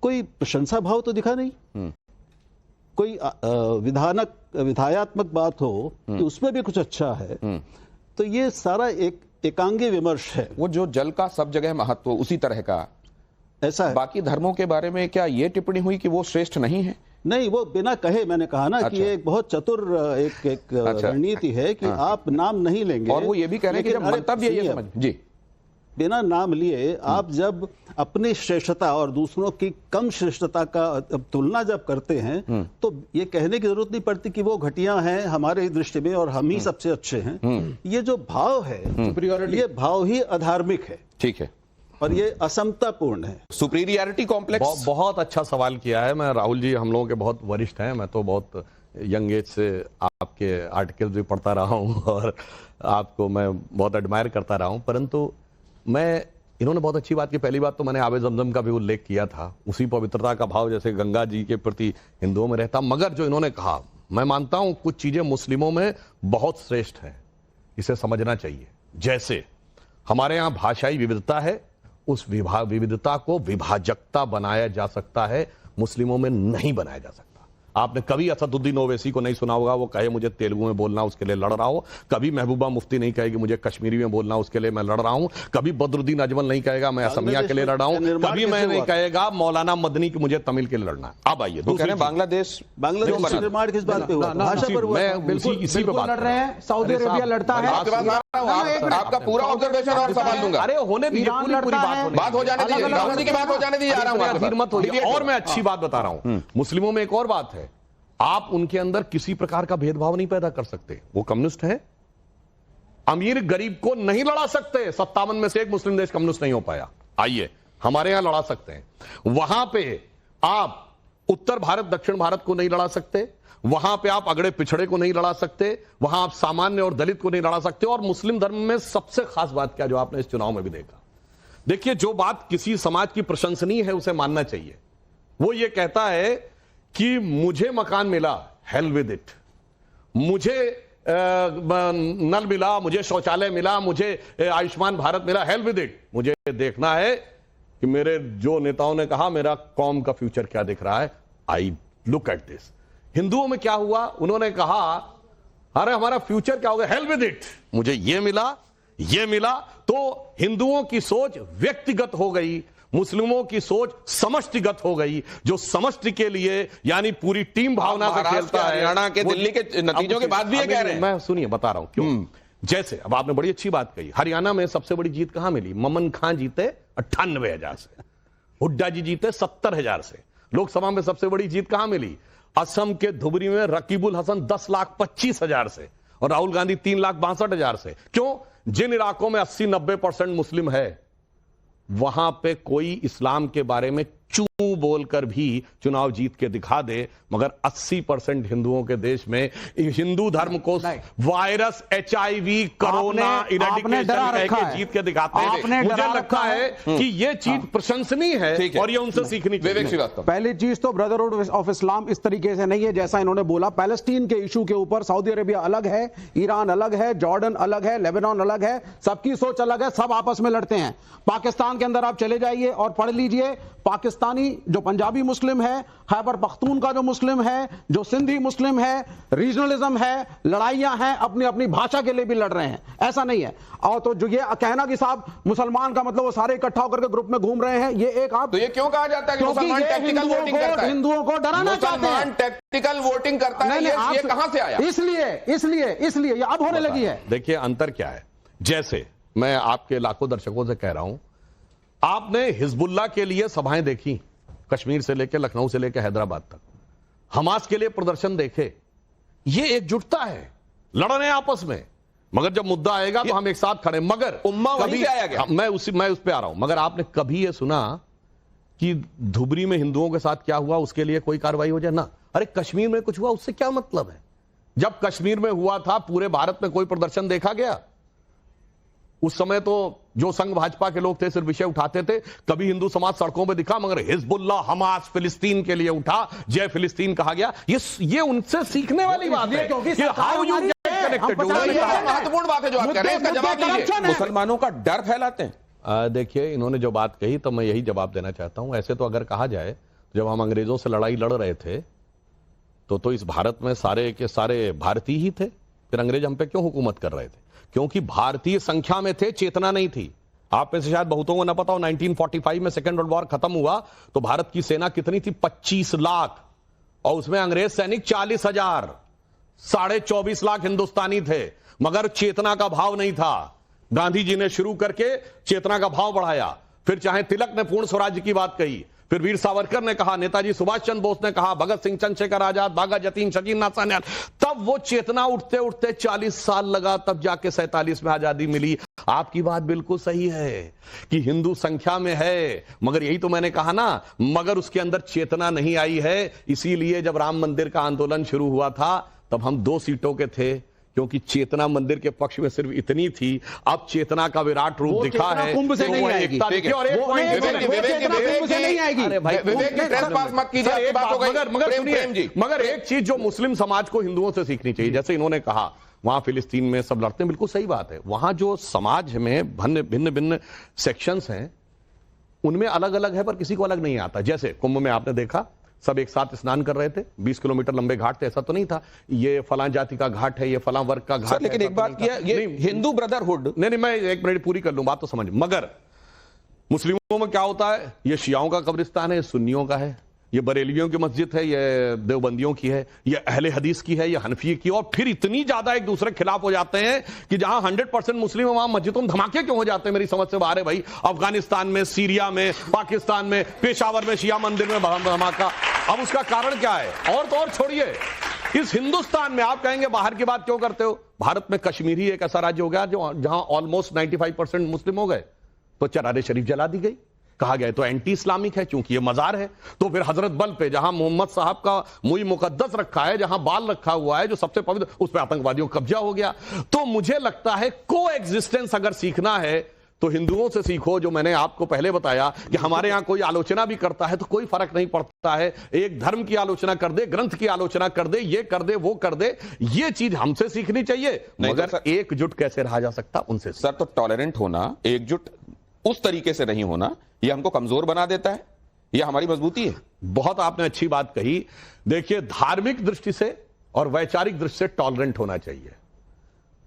कोई प्रशंसा भाव तो दिखा नहीं। कोई विधायात्मक बात हो कि उसमें भी कुछ अच्छा है। तो ये सारा एक एकांगी विमर्श है। वो जो जल का सब जगह महत्व उसी तरह का ऐसा है। बाकी धर्मों के बारे में क्या ये टिप्पणी हुई कि वो श्रेष्ठ नहीं है? नहीं, वो बिना कहे, मैंने कहा ना कि एक बहुत चतुर एक रणनीति है कि आप नाम नहीं लेंगे, और वो ये भी कह रहे हैं कि जब मंतव्य ये समझ जी बिना नाम लिए आप जब अपनी श्रेष्ठता और दूसरों की कम श्रेष्ठता का तुलना जब करते हैं तो ये कहने की जरूरत नहीं पड़ती कि वो घटिया हैं हमारे दृष्टि में और हम ही सबसे अच्छे हैं। ये जो भाव है, ये भाव ही अधार्मिक है। ठीक है, और ये असमतापूर्ण है, सुपीरियरिटी कॉम्प्लेक्स। बहुत अच्छा सवाल किया है। मैं राहुल जी हम लोगों के बहुत वरिष्ठ हैं, मैं तो बहुत यंग एज से आपके आर्टिकल भी पढ़ता रहा हूं और आपको मैं बहुत एडमायर करता रहा हूं, परंतु इन्होंने बहुत अच्छी बात की। पहली बात तो मैंने आबे जमजम का भी उल्लेख किया था, उसी पवित्रता का भाव जैसे गंगा जी के प्रति हिंदुओं में रहता। मगर जो इन्होंने कहा, मैं मानता हूं कुछ चीजें मुस्लिमों में बहुत श्रेष्ठ हैं, इसे समझना चाहिए। जैसे हमारे यहां भाषाई विविधता है, उस विविधता को विभाजकता बनाया जा सकता है, मुस्लिमों में नहीं बनाया जा सकता। आपने कभी असदुद्दीन ओवैसी को नहीं सुना होगा वो कहे मुझे तेलुगु में बोलना, उसके लिए लड़ रहा हो। कभी महबूबा मुफ्ती नहीं कहेगी मुझे कश्मीरी में बोलना, उसके लिए मैं लड़ रहा हूं। कभी बदरुद्दीन अजमल नहीं कहेगा मैं असमिया के लिए लड़ रहा हूं। कभी मैं नहीं कहेगा मौलाना मदनी कि मुझे तमिल के लिए लड़ना है। अब आइए बांग्लादेश निर्माण किस बात पे हुआ? भाषा पर हुआ। मैं बिल्कुल इसी पे बात लड़ रहे हैं। सऊदी अरेबिया लड़ता है। आपका पूरा ऑब्जर्वेशन और सवाल दूंगा। अरे होने दीजिए, पूरी बात हो जाने दीजिए, राहुल जी की बात हो जाने दीजिए, आ रहा हूं, मत होइए। और मैं अच्छी बात बता रहा हूं, मुस्लिमों में एक और बात है, आप उनके अंदर किसी प्रकार का भेदभाव नहीं पैदा कर सकते। वो कम्युनिस्ट हैं, अमीर गरीब को नहीं लड़ा सकते। 57 में से एक मुस्लिम देश कम्युनिस्ट नहीं हो पाया। आइए हमारे यहां लड़ा सकते हैं। वहां पे आप उत्तर भारत दक्षिण भारत को नहीं लड़ा सकते, वहां पे आप अगड़े पिछड़े को नहीं लड़ा सकते, वहां आप सामान्य और दलित को नहीं लड़ा सकते। और मुस्लिम धर्म में सबसे खास बात क्या, जो आपने इस चुनाव में भी देखा, देखिए जो बात किसी समाज की प्रशंसनीय है उसे मानना चाहिए। वो ये कहता है कि मुझे मकान मिला, हेल विद इट, मुझे नल मिला, मुझे शौचालय मिला, मुझे आयुष्मान भारत मिला, हेल विद इट। मुझे देखना है कि मेरे जो नेताओं ने कहा मेरा कौम का फ्यूचर क्या दिख रहा है। I look at this. हिंदुओं में क्या हुआ, उन्होंने कहा अरे हमारा फ्यूचर क्या होगा, हेल विद इट, मुझे ये मिला, ये मिला। तो हिंदुओं की सोच व्यक्तिगत हो गई, मुस्लिमों की सोच समष्टिगत हो गई। जो समष्टि के लिए यानी पूरी टीम भावना से खेलता है। हरियाणा के दिल्ली के नतीजों के बाद भी ये कह रहे हैं। मैं सुनिए बता रहा हूं क्यों। जैसे अब आपने बड़ी अच्छी बात कही, हरियाणा में सबसे बड़ी जीत कहां मिली? ममन खां जीते 98,000 से, हुड्डा जी जीते 70,000 से। लोकसभा में सबसे बड़ी जीत कहां मिली? असम के धुबरी में रकीबुल हसन 10,25,000 से और राहुल गांधी 3,62,000 से। क्यों? जिन इलाकों में 80-90% मुस्लिम है वहां पे कोई इस्लाम के बारे में चू बोलकर भी चुनाव जीत के दिखा दे, मगर 80% हिंदुओं के देश में हिंदू धर्म को वायरस, HIV, कोरोना, इरेडिकेशन कह के जीत के दिखाते हैं। मुझे लगता है कि ये चीज प्रशंसनीय है और ये उनसे सीखनी चाहिए। पहली चीज तो ब्रदरहुड ऑफ इस्लाम इस तरीके से नहीं है जैसा इन्होंने बोला। पैलेस्टीन के इशू के ऊपर सऊदी अरेबिया अलग है, ईरान अलग है, जॉर्डन अलग है, लेबनान अलग है, सबकी सोच अलग है, सब आपस में लड़ते हैं। पाकिस्तान के अंदर आप चले जाइए और पढ़ लीजिए, पाकिस्तानी जो पंजाबी मुस्लिम है, खैबर पख्तून का जो मुस्लिम है, जो सिंधी मुस्लिम है, रीजनलिज्म है, लड़ाइयां हैं, अपनी अपनी भाषा के लिए भी लड़ रहे हैं। ऐसा नहीं है। और तो जो ये कहना कि साहब मुसलमान का मतलब वो सारे इकट्ठा होकर के ग्रुप में घूम रहे हैं, ये एक आप तो ये क्यों कहा जाता है कि मुसलमान टैक्टिकल वोटिंग करता है? हिंदुओं को डराना चाहते हैं। टैक्टिकल वोटिंग करता है, ये कहां से आया? इसलिए ये अब होने लगी है। देखिए अंतर क्या है। जैसे मैं आपके लाखों दर्शकों से कह रहा हूं, आपने हिजबुल्लाह के लिए सभाएं देखी, कश्मीर से लेकर लखनऊ से लेकर हैदराबाद तक। हमास के लिए प्रदर्शन देखे। ये एकजुटता है, लड़ रहे हैं आपस में, मगर जब मुद्दा आएगा तो हम एक साथ खड़े। मगर उम्मा वहीं से आया गया। मैं उस पे आ रहा हूं। मगर आपने कभी ये सुना कि धुबरी में हिंदुओं के साथ क्या हुआ उसके लिए कोई कार्रवाई हो जाए ना। अरे कश्मीर में कुछ हुआ उससे क्या मतलब है? जब कश्मीर में हुआ था पूरे भारत में कोई प्रदर्शन देखा गया? उस समय तो जो संघ भाजपा के लोग थे सिर्फ विषय उठाते थे, कभी हिंदू समाज सड़कों में दिखा, मगर हिजबुल्लाह हमास फिलिस्तीन के लिए उठा, जय फिलिस्तीन कहा गया। ये उनसे सीखने वाली बात है कि हाउ यू गेट कनेक्टेड। महत्वपूर्ण बात है जो आप कह रहे हैं, इसका जवाब दीजिए। मुसलमानों का डर फैलाते हैं। देखिए, इन्होंने जो बात कही तो मैं यही जवाब देना चाहता हूं। ऐसे तो अगर कहा जाए, जब हम अंग्रेजों से लड़ाई लड़ रहे थे तो इस भारत में सारे के सारे भारतीय ही थे। फिर अंग्रेज हम पे क्यों हुकूमत कर रहे थे? क्योंकि भारतीय संख्या में थे, चेतना नहीं थी। आप में से शायद बहुतों को न पता हो, 1945 में सेकेंड वर्ल्ड वॉर खत्म हुआ तो भारत की सेना कितनी थी? 25 लाख, और उसमें अंग्रेज सैनिक 40,000, 24.5 लाख हिंदुस्तानी थे, मगर चेतना का भाव नहीं था। गांधी जी ने शुरू करके चेतना का भाव बढ़ाया। फिर चाहे तिलक ने पूर्ण स्वराज्य की बात कही, फिर वीर सावरकर ने कहा, नेताजी सुभाष चंद्र बोस ने कहा, भगत सिंह, चंद्रशेखर आजाद, बागा जतीन, शकील सान्याल, तब वो चेतना उठते उठते 40 साल लगा, तब जाके 47 में आजादी मिली। आपकी बात बिल्कुल सही है कि हिंदू संख्या में है, मगर यही तो मैंने कहा ना, मगर उसके अंदर चेतना नहीं आई है। इसीलिए जब राम मंदिर का आंदोलन शुरू हुआ था तब हम 2 सीटों के थे, क्योंकि चेतना मंदिर के पक्ष में सिर्फ इतनी थी। अब चेतना का विराट रूप दिखा है। कुंभ से नहीं आएगी। और एक पॉइंट नहीं आएगी। मगर एक चीज जो मुस्लिम समाज को हिंदुओं से सीखनी चाहिए, जैसे इन्होंने कहा वहां फिलिस्तीन में सब लड़ते हैं, बिल्कुल सही बात है। वहां जो समाज में भिन्न भिन्न सेक्शंस हैं उनमें अलग अलग है, पर किसी को अलग नहीं आता। जैसे कुंभ में आपने देखा सब एक साथ स्नान कर रहे थे, 20 किलोमीटर लंबे घाट थे, ऐसा तो नहीं था ये फलां जाति का घाट है, ये फलां वर्ग का घाट है। लेकिन एक बात किया, ये हिंदू ब्रदरहुड, नहीं, मैं 1 मिनट पूरी कर लूं, बात तो समझ। मगर मुस्लिमों में क्या होता है, ये शियाओं का कब्रिस्तान है, ये सुन्नियों का है, ये बरेलवियों की मस्जिद है, ये देवबंदियों की है, ये अहले हदीस की है, ये हनफी की, और फिर इतनी ज्यादा एक दूसरे के खिलाफ हो जाते हैं कि जहां 100% मुस्लिम है वहां मस्जिदों में धमाके क्यों हो जाते हैं? मेरी समझ से बाहर है भाई। अफगानिस्तान में, सीरिया में, पाकिस्तान में, पेशावर में शिया मंदिर में धमाका। अब उसका कारण क्या है? और तो और छोड़िए, इस हिंदुस्तान में आप कहेंगे बाहर की बात क्यों करते हो? भारत में कश्मीर ही एक ऐसा राज्य हो गया जहां ऑलमोस्ट 95% मुस्लिम हो गए, तो चरारे शरीफ जला दी गई, कहा गया तो एंटी इस्लामिक है क्योंकि ये मजार है। तो फिर हजरत बल पे जहां मोहम्मद साहब का मुई मुकद्दस रखा है, जहां बाल रखा हुआ है जो सबसे पवित्र, उस पर आतंकवादियों का कब्जा हो गया। तो मुझे लगता है को एग्जिस्टेंस अगर सीखना है तो हिंदुओं से सीखो। जो मैंने आपको पहले बताया कि हमारे यहां कोई आलोचना भी करता है तो कोई फर्क नहीं पड़ता है, एक धर्म की आलोचना कर दे, ग्रंथ की आलोचना कर दे, ये कर दे, वो कर दे, ये चीज हमसे सीखनी चाहिए। मगर एकजुट कैसे रहा जा सकता उनसे? सर, तो टॉलरेंट होना, एकजुट उस तरीके से नहीं होना, ये हमको कमजोर बना देता है, ये हमारी मजबूती है। बहुत आपने अच्छी बात कही। देखिए, धार्मिक दृष्टि से और वैचारिक दृष्टि से टॉलरेंट होना चाहिए,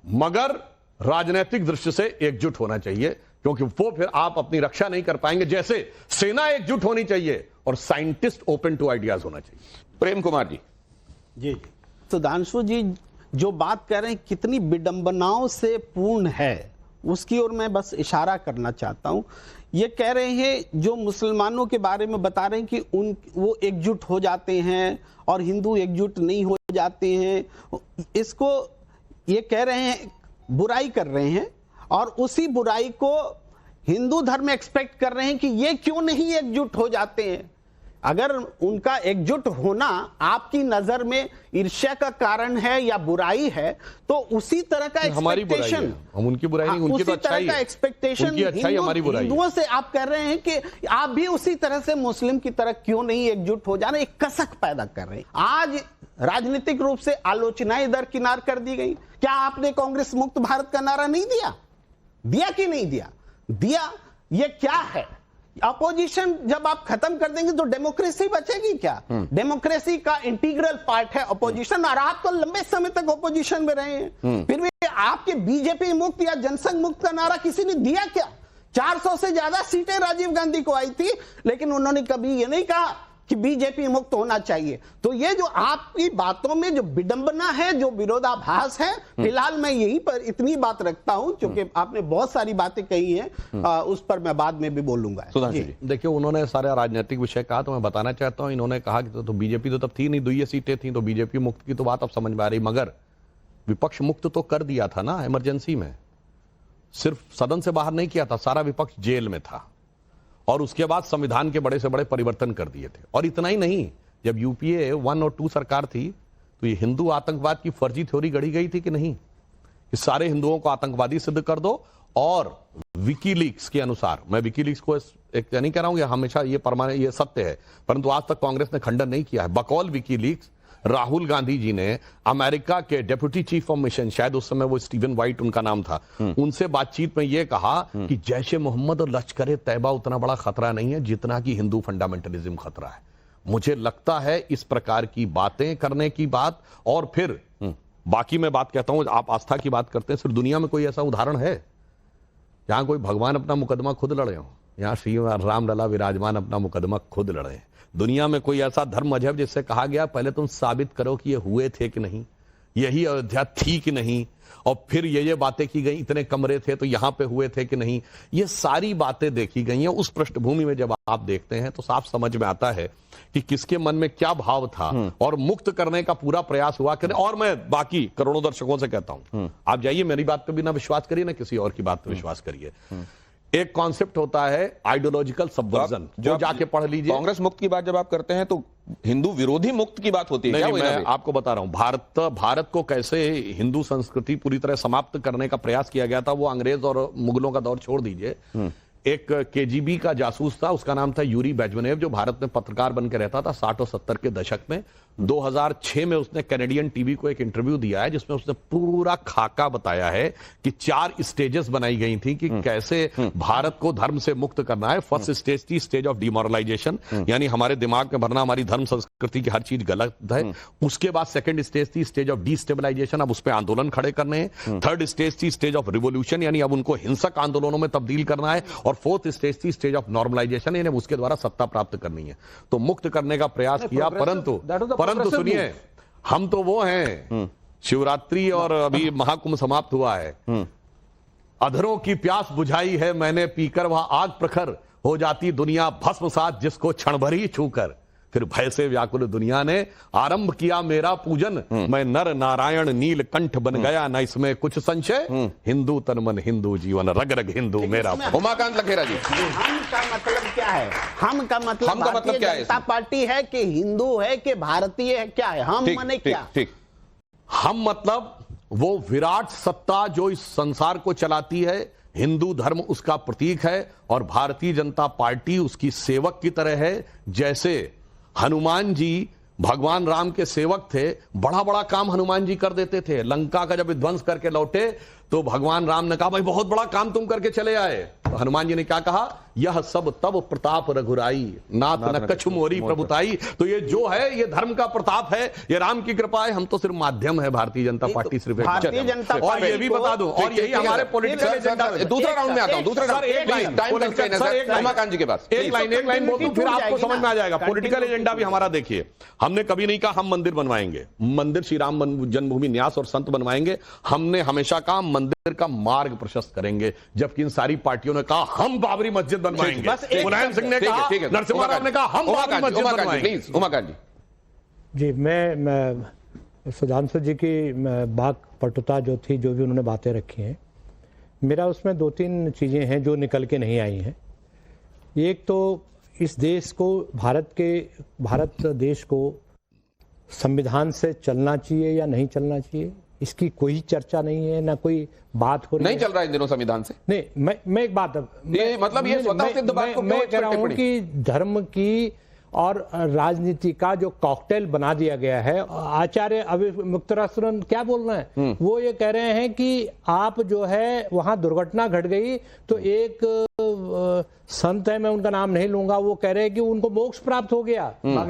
मगर राजनीतिक दृष्टि से एकजुट होना चाहिए, क्योंकि वो फिर आप अपनी रक्षा नहीं कर पाएंगे। जैसे सेना एकजुट होनी चाहिए और साइंटिस्ट ओपन टू आइडियाज होना चाहिए। प्रेम कुमार जी। जी, सुधांशु जी जो बात कर रहे हैं कितनी विडंबनाओं से पूर्ण है, उसकी ओर मैं बस इशारा करना चाहता हूं। ये कह रहे हैं जो मुसलमानों के बारे में बता रहे हैं कि वो एकजुट हो जाते हैं और हिंदू एकजुट नहीं हो जाते हैं, इसको ये कह रहे हैं, बुराई कर रहे हैं, और उसी बुराई को हिंदू धर्म एक्सपेक्ट कर रहे हैं कि ये क्यों नहीं एकजुट हो जाते हैं। अगर उनका एकजुट होना आपकी नजर में ईर्ष्या का कारण है या बुराई है, तो उसी तरह का हमारी बुराई है, हम उनकी बुराई नहीं, उनकी तो अच्छाई है, एक्सपेक्टेशन हिंदुओं से आप कर रहे हैं कि आप भी उसी तरह से मुस्लिम की तरह क्यों नहीं एकजुट हो जाना, एक कसक पैदा कर रहे हैं। आज राजनीतिक रूप से आलोचनाएं दरकिनार कर दी गई। क्या आपने कांग्रेस मुक्त भारत का नारा नहीं दिया? दिया कि नहीं दिया? दिया। ये क्या है? अपोजिशन जब आप खत्म कर देंगे तो डेमोक्रेसी बचेगी क्या? डेमोक्रेसी का इंटीग्रल पार्ट है अपोजिशन, और आप तो लंबे समय तक अपोजिशन में रहे हैं। फिर भी आपके बीजेपी मुक्त या जनसंघ मुक्त का नारा किसी ने दिया क्या? 400 से ज्यादा सीटें राजीव गांधी को आई थी, लेकिन उन्होंने कभी ये नहीं कहा कि बीजेपी मुक्त होना चाहिए। तो ये जो आपकी बातों में जो विडंबना है, जो विरोधाभास है, फिलहाल मैं यहीं पर इतनी बात रखता हूं, क्योंकि आपने बहुत सारी बातें कही हैं, उस पर मैं बाद में भी बोलूंगा। देखिए, उन्होंने सारे राजनीतिक विषय कहा, तो मैं बताना चाहता हूं, इन्होंने कहा कि तो बीजेपी तो तब थी नहीं, 2 सीटें थी, तो बीजेपी मुक्त की तो बात अब समझ में आ रही, मगर विपक्ष मुक्त तो कर दिया था ना इमरजेंसी में, सिर्फ सदन से बाहर नहीं किया था, सारा विपक्ष जेल में था। और उसके बाद संविधान के बड़े से बड़े परिवर्तन कर दिए थे। और इतना ही नहीं, जब यूपीए 1 और 2 सरकार थी तो ये हिंदू आतंकवाद की फर्जी थ्योरी गढ़ी गई थी कि नहीं, कि सारे हिंदुओं को आतंकवादी सिद्ध कर दो। और विकीलीक्स के अनुसार, मैं विकीलीक्स को एक नहीं कह रहा हूं, ये हमेशा ये परमानेंट, ये सत्य है, परंतु आज तक कांग्रेस ने खंडन नहीं किया है। बकौल विकीलीक्स राहुल गांधी जी ने अमेरिका के डेप्यूटी चीफ ऑफ मिशन, शायद उस समय वो स्टीवन वाइट उनका नाम था, उनसे बातचीत में यह कहा कि जैशे मोहम्मद और लश्कर तैयबा उतना बड़ा खतरा नहीं है जितना कि हिंदू फंडामेंटलिज्म खतरा है। मुझे लगता है इस प्रकार की बातें करने की बात, और फिर बाकी मैं बात कहता हूं, आप आस्था की बात करते हैं, सिर्फ दुनिया में कोई ऐसा उदाहरण है जहां कोई भगवान अपना मुकदमा खुद लड़े हो? यहां श्री राम लला विराजमान अपना मुकदमा खुद लड़े हैं। दुनिया में कोई ऐसा धर्म मजहब जिससे कहा गया पहले तुम साबित करो कि ये हुए थे कि नहीं, यही अयोध्या थी कि नहीं, और फिर ये बातें की गई, इतने कमरे थे तो यहां पे हुए थे कि नहीं, ये सारी बातें देखी गई हैं। उस पृष्ठभूमि में जब आप देखते हैं तो साफ समझ में आता है कि किसके मन में क्या भाव था, और मुक्त करने का पूरा प्रयास हुआ करें। और मैं बाकी करोड़ों दर्शकों से कहता हूं, आप जाइए, मेरी बात पे भी ना विश्वास करिए, ना किसी और की बात पे विश्वास करिए। एक कॉन्सेप्ट होता है आइडियोलॉजिकल सबवर्जन, जो जाके पढ़ लीजिए। कांग्रेस मुक्त की बात जब आप करते हैं तो हिंदू विरोधी मुक्त की बात होती है। नहीं, मैं आपको बता रहा हूं, भारत को कैसे हिंदू संस्कृति पूरी तरह समाप्त करने का प्रयास किया गया था, वो अंग्रेज और मुगलों का दौर छोड़ दीजिए। एक केजीबी का जासूस था, उसका नाम था यूरी बेजमेनेव, जो भारत में पत्रकार बनकर रहता था 60 और 70 के दशक में। 2006 में उसने कैनेडियन टीवी को एक इंटरव्यू दिया है जिसमें उसने पूरा खाका बताया है कि 4 स्टेजेस बनाई गई थी कि कैसे भारत को धर्म से मुक्त करना है। फर्स्ट स्टेज थी स्टेज ऑफ डिमोरलाइजेशन, यानी हमारे दिमाग में भरना हमारी धर्म संस्कृति की हर चीज गलत है। उसके बाद सेकंड स्टेज थी स्टेज ऑफ डिस्टेबलाइजेशन, अब उस पर आंदोलन खड़े करने हैं। थर्ड स्टेज थी स्टेज ऑफ रिवोल्यूशन, यानी अब उनको हिंसक आंदोलनों में तब्दील करना है। और फोर्थ स्टेज थी स्टेज ऑफ नॉर्मलाइजेशन, यानी उसके द्वारा सत्ता प्राप्त करनी है। तो मुक्त करने का प्रयास किया, परंतु सुनिए, हम तो वो हैं, शिवरात्रि और अभी महाकुंभ समाप्त हुआ है, अधरों की प्यास बुझाई है मैंने पीकर, वह आग प्रखर हो जाती दुनिया भस्मसात जिसको क्षण भर ही छूकर। फिर भय से व्याकुल दुनिया ने आरंभ किया मेरा पूजन, मैं नर नारायण नीलकंठ बन गया, न इसमें कुछ संशय, हिंदू तन मन हिंदू जीवन, रग रग हिंदू मेरा। उमाकांत लखेरा जी, हम का मतलब क्या है? हम का मतलब भारतीय जनता पार्टी है कि हिंदू है कि भारतीय है, क्या है हम? माने क्या? ठीक, हम मतलब वो विराट सत्ता जो इस संसार को चलाती है, हिंदू धर्म उसका प्रतीक है, और भारतीय जनता पार्टी उसकी सेवक की तरह है। जैसे हनुमान जी भगवान राम के सेवक थे, बड़ा बड़ा काम हनुमान जी कर देते थे। लंका का जब विध्वंस करके लौटे तो भगवान राम ने कहा भाई बहुत बड़ा काम तुम करके चले आए, तो हनुमान जी ने क्या कहा, यह सब तब प्रताप रघुराई, नाथ न कछु मोरी प्रभुताई। तो ये जो है ये धर्म का प्रताप है, ये राम की कृपा है, हम तो सिर्फ माध्यम है। भारतीय जनता पार्टी सिर्फ भारतीय जनता और पार्टी ये भी बता दूं, और यही हमारे पॉलिटिकल एजेंडा। दूसरा राउंड में आता हूं, दूसरा उमाकांत जी के पास एक लाइन बोल दूं, फिर आपको समझ में आ जाएगा। पॉलिटिकल एजेंडा भी हमारा देखिए, हमने कभी नहीं कहा हम मंदिर बनवाएंगे, मंदिर श्री राम जन्मभूमि न्यास और संत बनवाएंगे। हमने हमेशा कहा मंदिर का मार्ग प्रशस्त करेंगे, जबकि इन सारी पार्टियों ने कहा हम बाबरी मस्जिद बनवाएंगे। मुलायम सिंह ने कहा, नरसिम्हा राव ने कहा हम बाबरी मस्जिद बनवाएंगे। उमाकांत जी, मैं सुधांशु जी की बात पटुता जो थी, जो भी उन्होंने बातें रखी हैं, मेरा उसमें 2-3 चीजें हैं जो निकल के नहीं आई हैं। एक तो इस देश को, भारत देश को संविधान से चलना चाहिए या नहीं चलना चाहिए, इसकी कोई चर्चा नहीं है, ना कोई बात हो रही है। नहीं चल रहा है इन दिनों संविधान से। नहीं, मैं एक बात, मतलब ये स्वतः सिद्ध बात को मैं कह रहा हूं कि धर्म की और राजनीति का जो कॉकटेल बना दिया गया है। आचार्य अभी मुक्तरासुरन क्या बोल रहे हैं, वो ये कह रहे हैं कि आप जो है वहां दुर्घटना घट गई तो एक संत है, मैं उनका नाम नहीं लूंगा, वो कह रहे हैं कि उनको मोक्ष प्राप्त हो गया,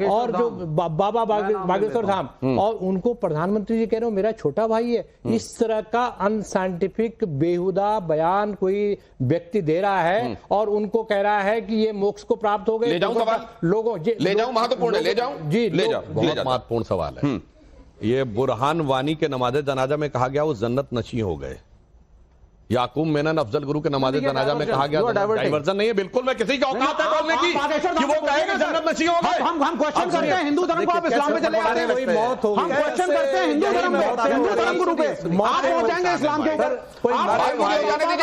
और जो बाबा बागेश्वर धाम, और उनको प्रधानमंत्री जी कह रहे हो मेरा छोटा भाई है। इस तरह का अनसाइंटिफिक बेहुदा बयान कोई व्यक्ति दे रहा है और उनको कह रहा है कि ये मोक्ष को प्राप्त हो गए। ले जाऊं सवाल, लोगों ले जाऊं, महत्वपूर्ण है, ले जाऊं जी, ले जाओ, बहुत महत्वपूर्ण सवाल है। ये बुरहान वानी के नमाज़े जनाजा में कहा गया वो जन्नत नशी हो गए। याकूब मेनन अफजल गुरु के नमाज़े जनाजा में कहा गया डाइवर्जन नहीं है। बिल्कुल, मैं किसी की औकात है बोलने की कि वो कहेगा जन्नत नसीब होगा। हम क्वेश्चन करते हैं हिंदू धर्म को, आप इस्लाम में चले जाते हैं। मौत हो हम क्वेश्चन करते हैं हिंदू धर्म पे, हिंदू धर्म गुरु पे, आप पहुंच जाएंगे इस्लाम के ऊपर।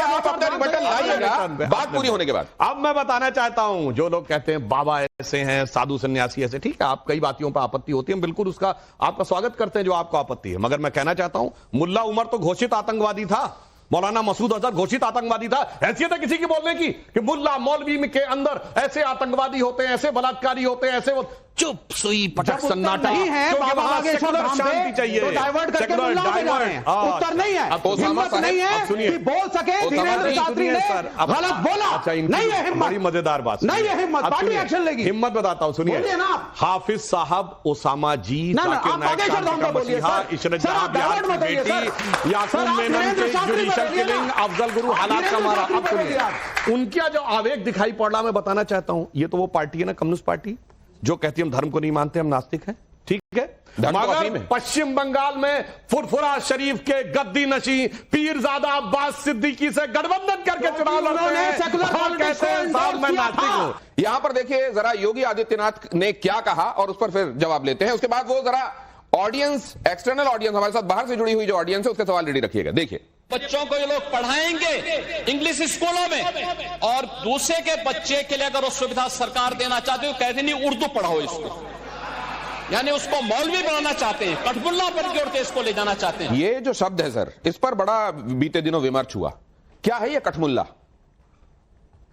आप अपना रिबटन लाइएगा बात पूरी होने के बाद। अब मैं बताना चाहता हूं, जो लोग कहते हैं बाबा ऐसे हैं, साधु सन्यासी ऐसे, ठीक है, आप कई बातों पर आपत्ति होती है, बिल्कुल उसका आपका स्वागत करते हैं जो आपको आपत्ति है, मगर मैं कहना चाहता हूं मुल्ला उमर तो घोषित आतंकवादी था, मौलाना मसूद अजहर घोषित आतंकवादी था। हैसियत है किसी की बोलने की कि मुल्ला मौलवी के अंदर ऐसे आतंकवादी होते हैं, ऐसे बलात्कारी होते हैं, ऐसे चुप सुई पटक सन्नाटा नहीं है, बाबा बागेश्वर धाम शांति पे चाहिए, तो डाइवर्ट करके मुल्ला पे जा रहे हैं। उत्तर नहीं है, हिम्मत नहीं है कि बोल सके धीरेन्द्र शास्त्री ने गलत बोला। नहीं है हिम्मत, बड़ी मजेदार बात नहीं है हिम्मत, पार्टी एक्शन लेगी। हिम्मत बताता हूं, सुनिए ना। हाफिज साहब, ओसामा जी, जाकिर नाइक खान का मसीहा, इशरत जहां बिहार की बेटी, याकूब मेनन के जुडिशल किलिंग, अफजल गुरु हालात का मारा। अब सुनिए उनका जो आवेग दिखाई पड़ रहा, मैं बताना चाहता हूं, ये तो वो पार्टी है ना, कम्युनिस्ट पार्टी, जो कहती है हम धर्म को नहीं मानते, हम नास्तिक हैं, ठीक है, मगर पश्चिम बंगाल में फुरफुरा शरीफ के गद्दी नशी पीरजादा अब्बास सिद्दीकी से गठबंधन करके चुनाव लड़ रहे हैं, कहते हैं साहब मैं नास्तिक हूं। यहां पर देखिए जरा योगी आदित्यनाथ ने क्या कहा और उस पर फिर जवाब लेते हैं। उसके बाद वो जरा ऑडियंस, एक्सटर्नल ऑडियंस, हमारे साथ बाहर से जुड़ी हुई जो ऑडियंस है, उसके सवाल रेडी रखिएगा। देखिए, बच्चों को ये लोग पढ़ाएंगे इंग्लिश स्कूलों में, और दूसरे के बच्चे के लिए अगर वो सुविधा सरकार देना चाहती है तो कहते नहीं उर्दू पढ़ाओ इसको, यानी उसको मौलवी बनाना चाहते हैं, कठमुल्ला पर जोड़ के इसको ले जाना चाहते हैं। ये जो शब्द है सर, इस पर बड़ा बीते दिनों विमर्श हुआ। क्या है ये कठमुल्ला?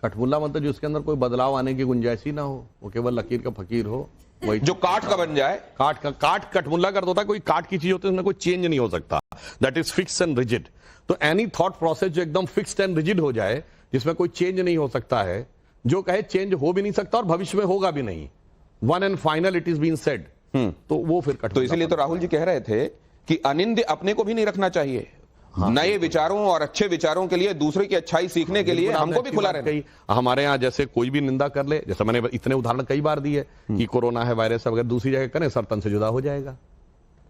कठमुल्ला मतलब जिसके अंदर कोई बदलाव आने की गुंजाइश ही ना हो, वो केवल लकीर का फकीर हो, वही जो काठ का बन जाए। काठ कठमुल्ला कर होता है, कोई काठ की चीज होती है उसमें कोई चेंज नहीं हो सकता, that is fix and rigid. तो एनी थॉट प्रोसेस जो एकदम फिक्स्ड एंड रिजिड हो जाए, जिसमें कोई चेंज नहीं हो सकता है, जो कहे चेंज हो भी नहीं सकता और भविष्य में होगा भी नहीं, one and final it is been said, तो वो फिर कठमुल्ला। तो इसीलिए तो राहुल जी कह रहे थे कि अनिंद्य अपने को भी नहीं रखना चाहिए। नए विचारों और अच्छे विचारों के लिए, दूसरे की अच्छाई सीखने के लिए हमको भी खुला रहना। हमारे यहाँ जैसे कोई भी निंदा कर ले, जैसे मैंने इतने उदाहरण कई बार दिए कि कोरोना है, वायरस है, अगर दूसरी जगह करें सर तन से जुदा हो जाएगा,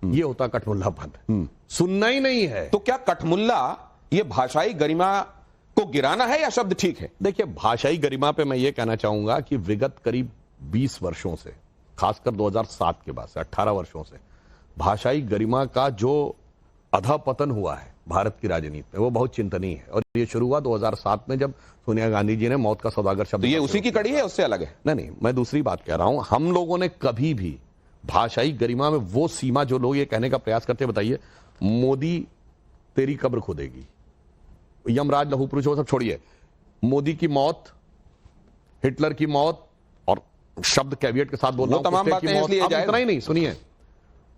ये होता कठमुल्लापन, सुनना ही नहीं है। तो क्या कठमुल्ला ये भाषाई गरिमा को गिराना है या शब्द ठीक है? देखिए, भाषाई गरिमा पे मैं ये कहना चाहूंगा कि विगत करीब 20 वर्षों से, खासकर 2007 के बाद से 18 वर्षों से भाषाई गरिमा का जो अधपतन हुआ है भारत की राजनीति में, वो बहुत चिंतनीय है। और ये शुरू हुआ 2007 में, जब सोनिया गांधी जी ने मौत का सौदागर शब्द। तो ये उसी की कड़ी है, उससे अलग है? नहीं, मैं दूसरी बात कह रहा हूं। हम लोगों ने कभी भी भाषाई गरिमा में वो सीमा, जो लोग ये कहने का प्रयास करते हैं, बताइए मोदी तेरी कब्र खोदेगी, यमराज लहू पुरुष, वो सब छोड़िए, मोदी की मौत, हिटलर की मौत, और शब्द कैवियट के साथ बोल रहा हूं, तमाम बातें इसलिए इतना ही नहीं, सुनिए,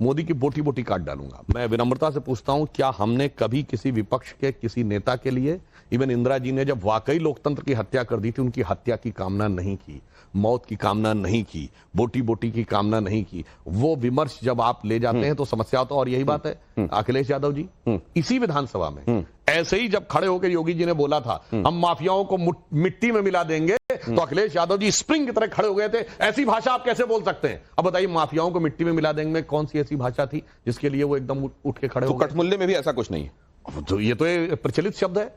मोदी की बोटी बोटी काट डालूंगा। मैं विनम्रता से पूछता हूं, क्या हमने कभी किसी विपक्ष के किसी नेता के लिए, इवन इंदिरा जी ने जब वाकई लोकतंत्र की हत्या कर दी थी, उनकी हत्या की कामना नहीं की, मौत की कामना नहीं की, बोटी बोटी की कामना नहीं की? वो विमर्श जब आप ले जाते हैं तो समस्या तो, और यही बात है अखिलेश यादव जी इसी विधानसभा में ऐसे ही जब खड़े होकर योगी जी ने बोला था हम माफियाओं को मिट्टी में मिला देंगे, तो अखिलेश यादव जी स्प्रिंग की तरह खड़े हो गए थे। ऐसी भाषा आप कैसे बोल सकते हैं? अब बताइए, माफियाओं को मिट्टी में मिला देंगे, कौन सी ऐसी भाषा थी जिसके लिए वो एकदम उठ के खड़े हो गए? कठमुल्ले में भी ऐसा कुछ नहीं है। तो ये तो प्रचलित शब्द है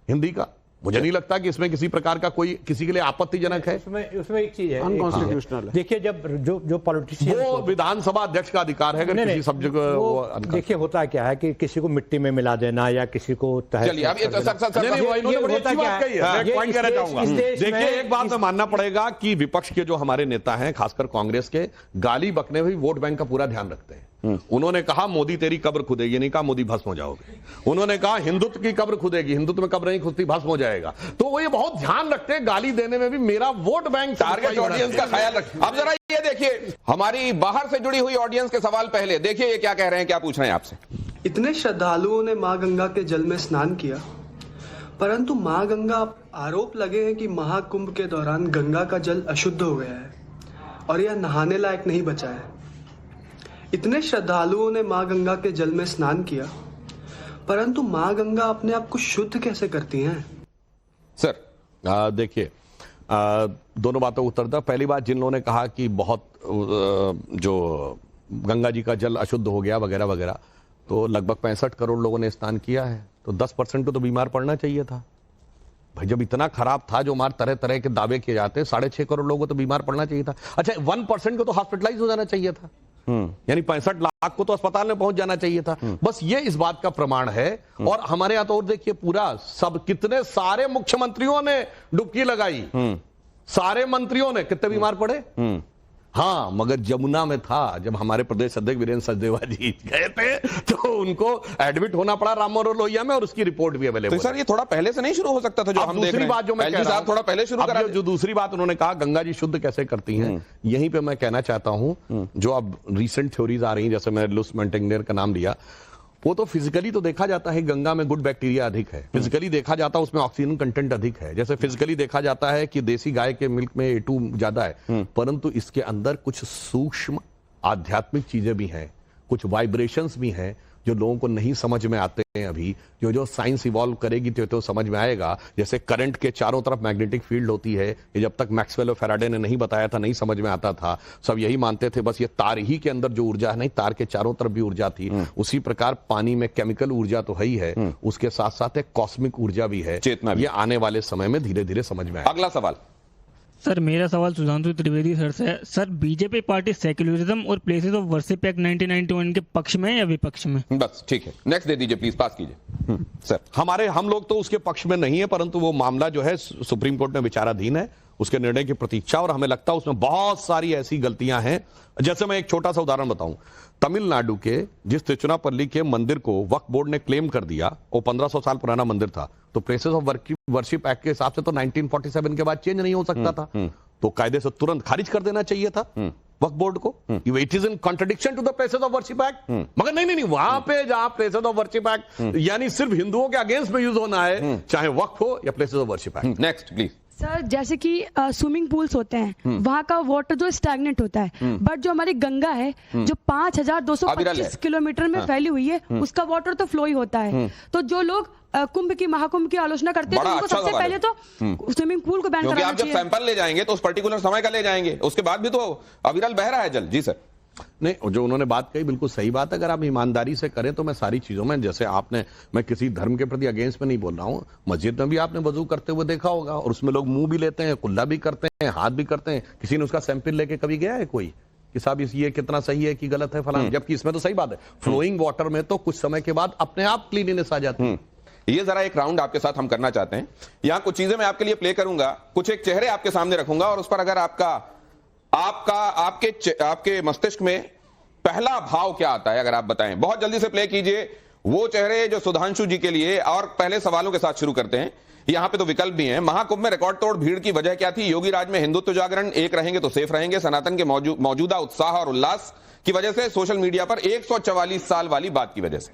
हिंदी का, मुझे नहीं लगता कि इसमें किसी प्रकार का कोई किसी के लिए आपत्तिजनक है। उसमें एक चीज है, अनकॉन्स्टिट्यूशनल है। देखिए, जब जो पॉलिटिशियन, वो विधानसभा अध्यक्ष का अधिकार है, अगर किसी सब्जेक्ट को, देखिए होता क्या है कि किसी को मिट्टी में मिला देना या किसी को चलिए अब देखिए, एक बात तो मानना पड़ेगा कि विपक्ष के जो हमारे नेता हैं, खासकर कांग्रेस के, गाली बकने में वोट बैंक का पूरा ध्यान रखते हैं। उन्होंने कहा मोदी तेरी कब्र खुदेगी, नहीं कहा मोदी भस्म हो जाओगे। उन्होंने कहा हिंदुत्व की कब्र खुदेगी, हिंदुत्व में कब्र नहीं खुदती, भस्म हो जाएगा। तो वो ये बहुत ध्यान रखते हैं गाली देने में भी, मेरा वोट बैंक, टारगेट ऑडियंस का ख्याल रखें। अब जरा ये देखिए, हमारी बाहर से जुड़ी हुई ऑडियंस के सवाल पहले देखिए, ये क्या कह रहे हैं, क्या पूछ रहे हैं आपसे। इतने श्रद्धालुओं ने मां गंगा के जल में स्नान किया, परंतु मां गंगा आरोप लगे हैं कि महाकुंभ के दौरान गंगा का जल अशुद्ध हो गया है और यह नहाने लायक नहीं बचा है। इतने श्रद्धालुओं ने मां गंगा के जल में स्नान किया, परंतु मां गंगा अपने आप को शुद्ध कैसे करती हैं? सर देखिए, दोनों बातों का उत्तर था। पहली बात, जिन लोगों ने कहा कि बहुत जो गंगा जी का जल अशुद्ध हो गया वगैरह वगैरह, तो लगभग 65 करोड़ लोगों ने स्नान किया है, तो 10% को तो बीमार पड़ना चाहिए था भाई। जब इतना खराब था, जो हमारे तरह तरह के दावे किए जाते हैं, 6.5 करोड़ लोगों को तो बीमार पड़ना चाहिए था। अच्छा, 1% को तो हॉस्पिटलाइज हो जाना चाहिए था, यानी 65 लाख को तो अस्पताल में पहुंच जाना चाहिए था। बस ये इस बात का प्रमाण है। और हमारे यहां तो और देखिए, पूरा सब कितने सारे मुख्यमंत्रियों ने डुबकी लगाई, सारे मंत्रियों ने, कितने बीमार पड़े। हाँ, मगर जमुना में था, जब हमारे प्रदेश अध्यक्ष वीरेंद्र सचदेवा जी गए थे तो उनको एडमिट होना पड़ा राम मनोहर लोहिया में, और उसकी रिपोर्ट भी अवेलेबल तो सर ये थोड़ा पहले से नहीं शुरू हो सकता था जो हम देख रहे हैं? बात जो मैं कह रहा हूं, थोड़ा पहले शुरू करा। जो दूसरी बात उन्होंने कहा, गंगा जी शुद्ध कैसे करती हैं, यहीं पे मैं कहना चाहता हूं, जो अब रिसेंट थ्योरीज आ रही हैं, जैसे मैंने लुस मोंटेग्नेर का नाम लिया, वो तो फिजिकली तो देखा जाता है गंगा में गुड बैक्टीरिया अधिक है, फिजिकली देखा जाता है उसमें ऑक्सीजन कंटेंट अधिक है, जैसे फिजिकली देखा जाता है कि देसी गाय के मिल्क में A2 ज्यादा है, परंतु इसके अंदर कुछ सूक्ष्म आध्यात्मिक चीजें भी हैं, कुछ वाइब्रेशंस भी हैं जो लोगों को नहीं समझ में आते हैं अभी। जो साइंस इवॉल्व करेगी तो समझ में आएगा। जैसे करंट के चारों तरफ मैग्नेटिक फील्ड होती है, ये जब तक मैक्सवेल और फैराडे ने नहीं बताया था, नहीं समझ में आता था, सब यही मानते थे बस ये तार ही के अंदर जो ऊर्जा है, नहीं, तार के चारों तरफ भी ऊर्जा थी। उसी प्रकार पानी में केमिकल ऊर्जा तो है ही है, उसके साथ साथ एक कॉस्मिक ऊर्जा भी है, चेतना भी। ये आने वाले समय में धीरे धीरे समझ में आएगा। अगला सवाल सर, मेरा सवाल सुधांशु त्रिवेदी सर से है। सर, बीजेपी पार्टी सेक्युलरिज्म और प्लेसेस ऑफ वर्शिप एक्ट 1991 के पक्ष में या विपक्ष में? बस ठीक है, नेक्स्ट दे दीजिए प्लीज, पास कीजिए। सर, हम लोग तो उसके पक्ष में नहीं है, परंतु वो मामला जो है सुप्रीम कोर्ट में विचाराधीन है, उसके निर्णय की प्रतीक्षा, और हमें लगता है उसमें बहुत सारी ऐसी गलतियां हैं। जैसे मैं एक छोटा सा उदाहरण बताऊं, तमिलनाडु के जिस तिरुचिरापल्ली के मंदिर को वक्फ बोर्ड ने क्लेम कर दिया, वो 1500 साल पुराना मंदिर था, तो प्लेसेस ऑफ वर्शिप एक्ट के हिसाब से तो 1947 के बाद चेंज नहीं हो सकता था, तो कायदे से तुरंत खारिज कर देना चाहिए था वक्फ बोर्ड को। It is in contradiction to the places of worship act. मगर नहीं, वहां पे जहां प्लेसेस ऑफ वर्शिप एक्ट यानी सिर्फ हिंदुओं के अगेंस्ट में यूज होना है, चाहे वक्फ हो या places of worship act. Next please. Sir, जैसे कि स्विमिंग पूल्स होते हैं, वहाँ का वाटर जो स्टैग्नेंट होता है, बट जो हमारी गंगा है जो 5225 किलोमीटर में फैली हुई है, उसका वाटर तो फ्लो ही होता है। तो जो लोग कुंभ की, महाकुंभ की आलोचना करते हैं, तो उनको सबसे पहले तो स्विमिंग पूल को बैन कराना चाहिए। आप जब सैंपल ले जाएंगे तो उस पर्टिकुलर समय का ले जाएंगे, उसके बाद भी तो अविरल बह रहा है जल। जी सर। नहीं, जो उन्होंने बात कही बिल्कुल सही बात है। अगर आप ईमानदारी से करें तो मैं सारी चीजों में, जैसे आपने, मैं किसी धर्म के प्रति अगेंस्ट में नहीं बोल रहा हूं, मस्जिद में भी आपने वजू करते हुए देखा होगा, और उसमें लोग मुंह भी लेते हैं, कुल्ला भी करते हैं, हाथ भी करते हैं। किसी ने उसका सैंपल लेके कभी गया है कोई कि साहब ये कितना सही है कि गलत है फलाना? जबकि इसमें तो सही बात है, फ्लोइंग वाटर में तो कुछ समय के बाद अपने आप क्लीनिनेस आ जाती है। ये जरा एक राउंड आपके साथ हम करना चाहते हैं। यहां कुछ चीजें मैं आपके लिए प्ले करूंगा, कुछ एक चेहरे आपके सामने रखूंगा, और उस पर अगर आपके मस्तिष्क में पहला भाव क्या आता है अगर आप बताएं। बहुत जल्दी से प्ले कीजिए वो चेहरे जो सुधांशु जी के लिए। और पहले सवालों के साथ शुरू करते हैं। यहां पे तो विकल्प भी हैं। महाकुंभ में रिकॉर्ड तोड़ भीड़ की वजह क्या थी? योगी राज में हिंदुत्व जागरण, एक रहेंगे तो सेफ रहेंगे, सनातन के मौजूदा उत्साह और उल्लास की वजह से, सोशल मीडिया पर 144 साल वाली बात की वजह से।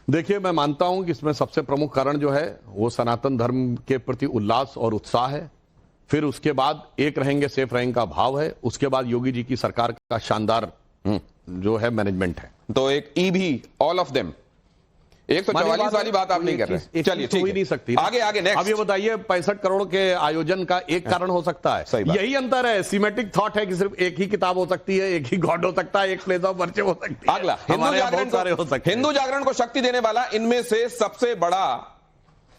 देखिए, मैं मानता हूं कि इसमें सबसे प्रमुख कारण जो है वो सनातन धर्म के प्रति उल्लास और उत्साह है। फिर उसके बाद एक रहेंगे सेफ रहेंगे का भाव है। उसके बाद योगी जी की सरकार का शानदार जो है मैनेजमेंट है। तो एक ई भी, ऑल ऑफ देम। 144 वाली बात आप नहीं कर रहे। चलिए, ठीक ही नहीं सकती। आगे नेक्स्ट। अब ये बताइए, 65 करोड़ के आयोजन का एक कारण हो सकता है, यही अंतर है, सिमेटिक थॉट है कि सिर्फ एक ही किताब हो सकती है, एक ही गॉड हो सकता है, एक प्लेस ऑफ वर्शिप हो सकती है। अगला, हिंदू जागरण को शक्ति देने वाला इनमें से सबसे बड़ा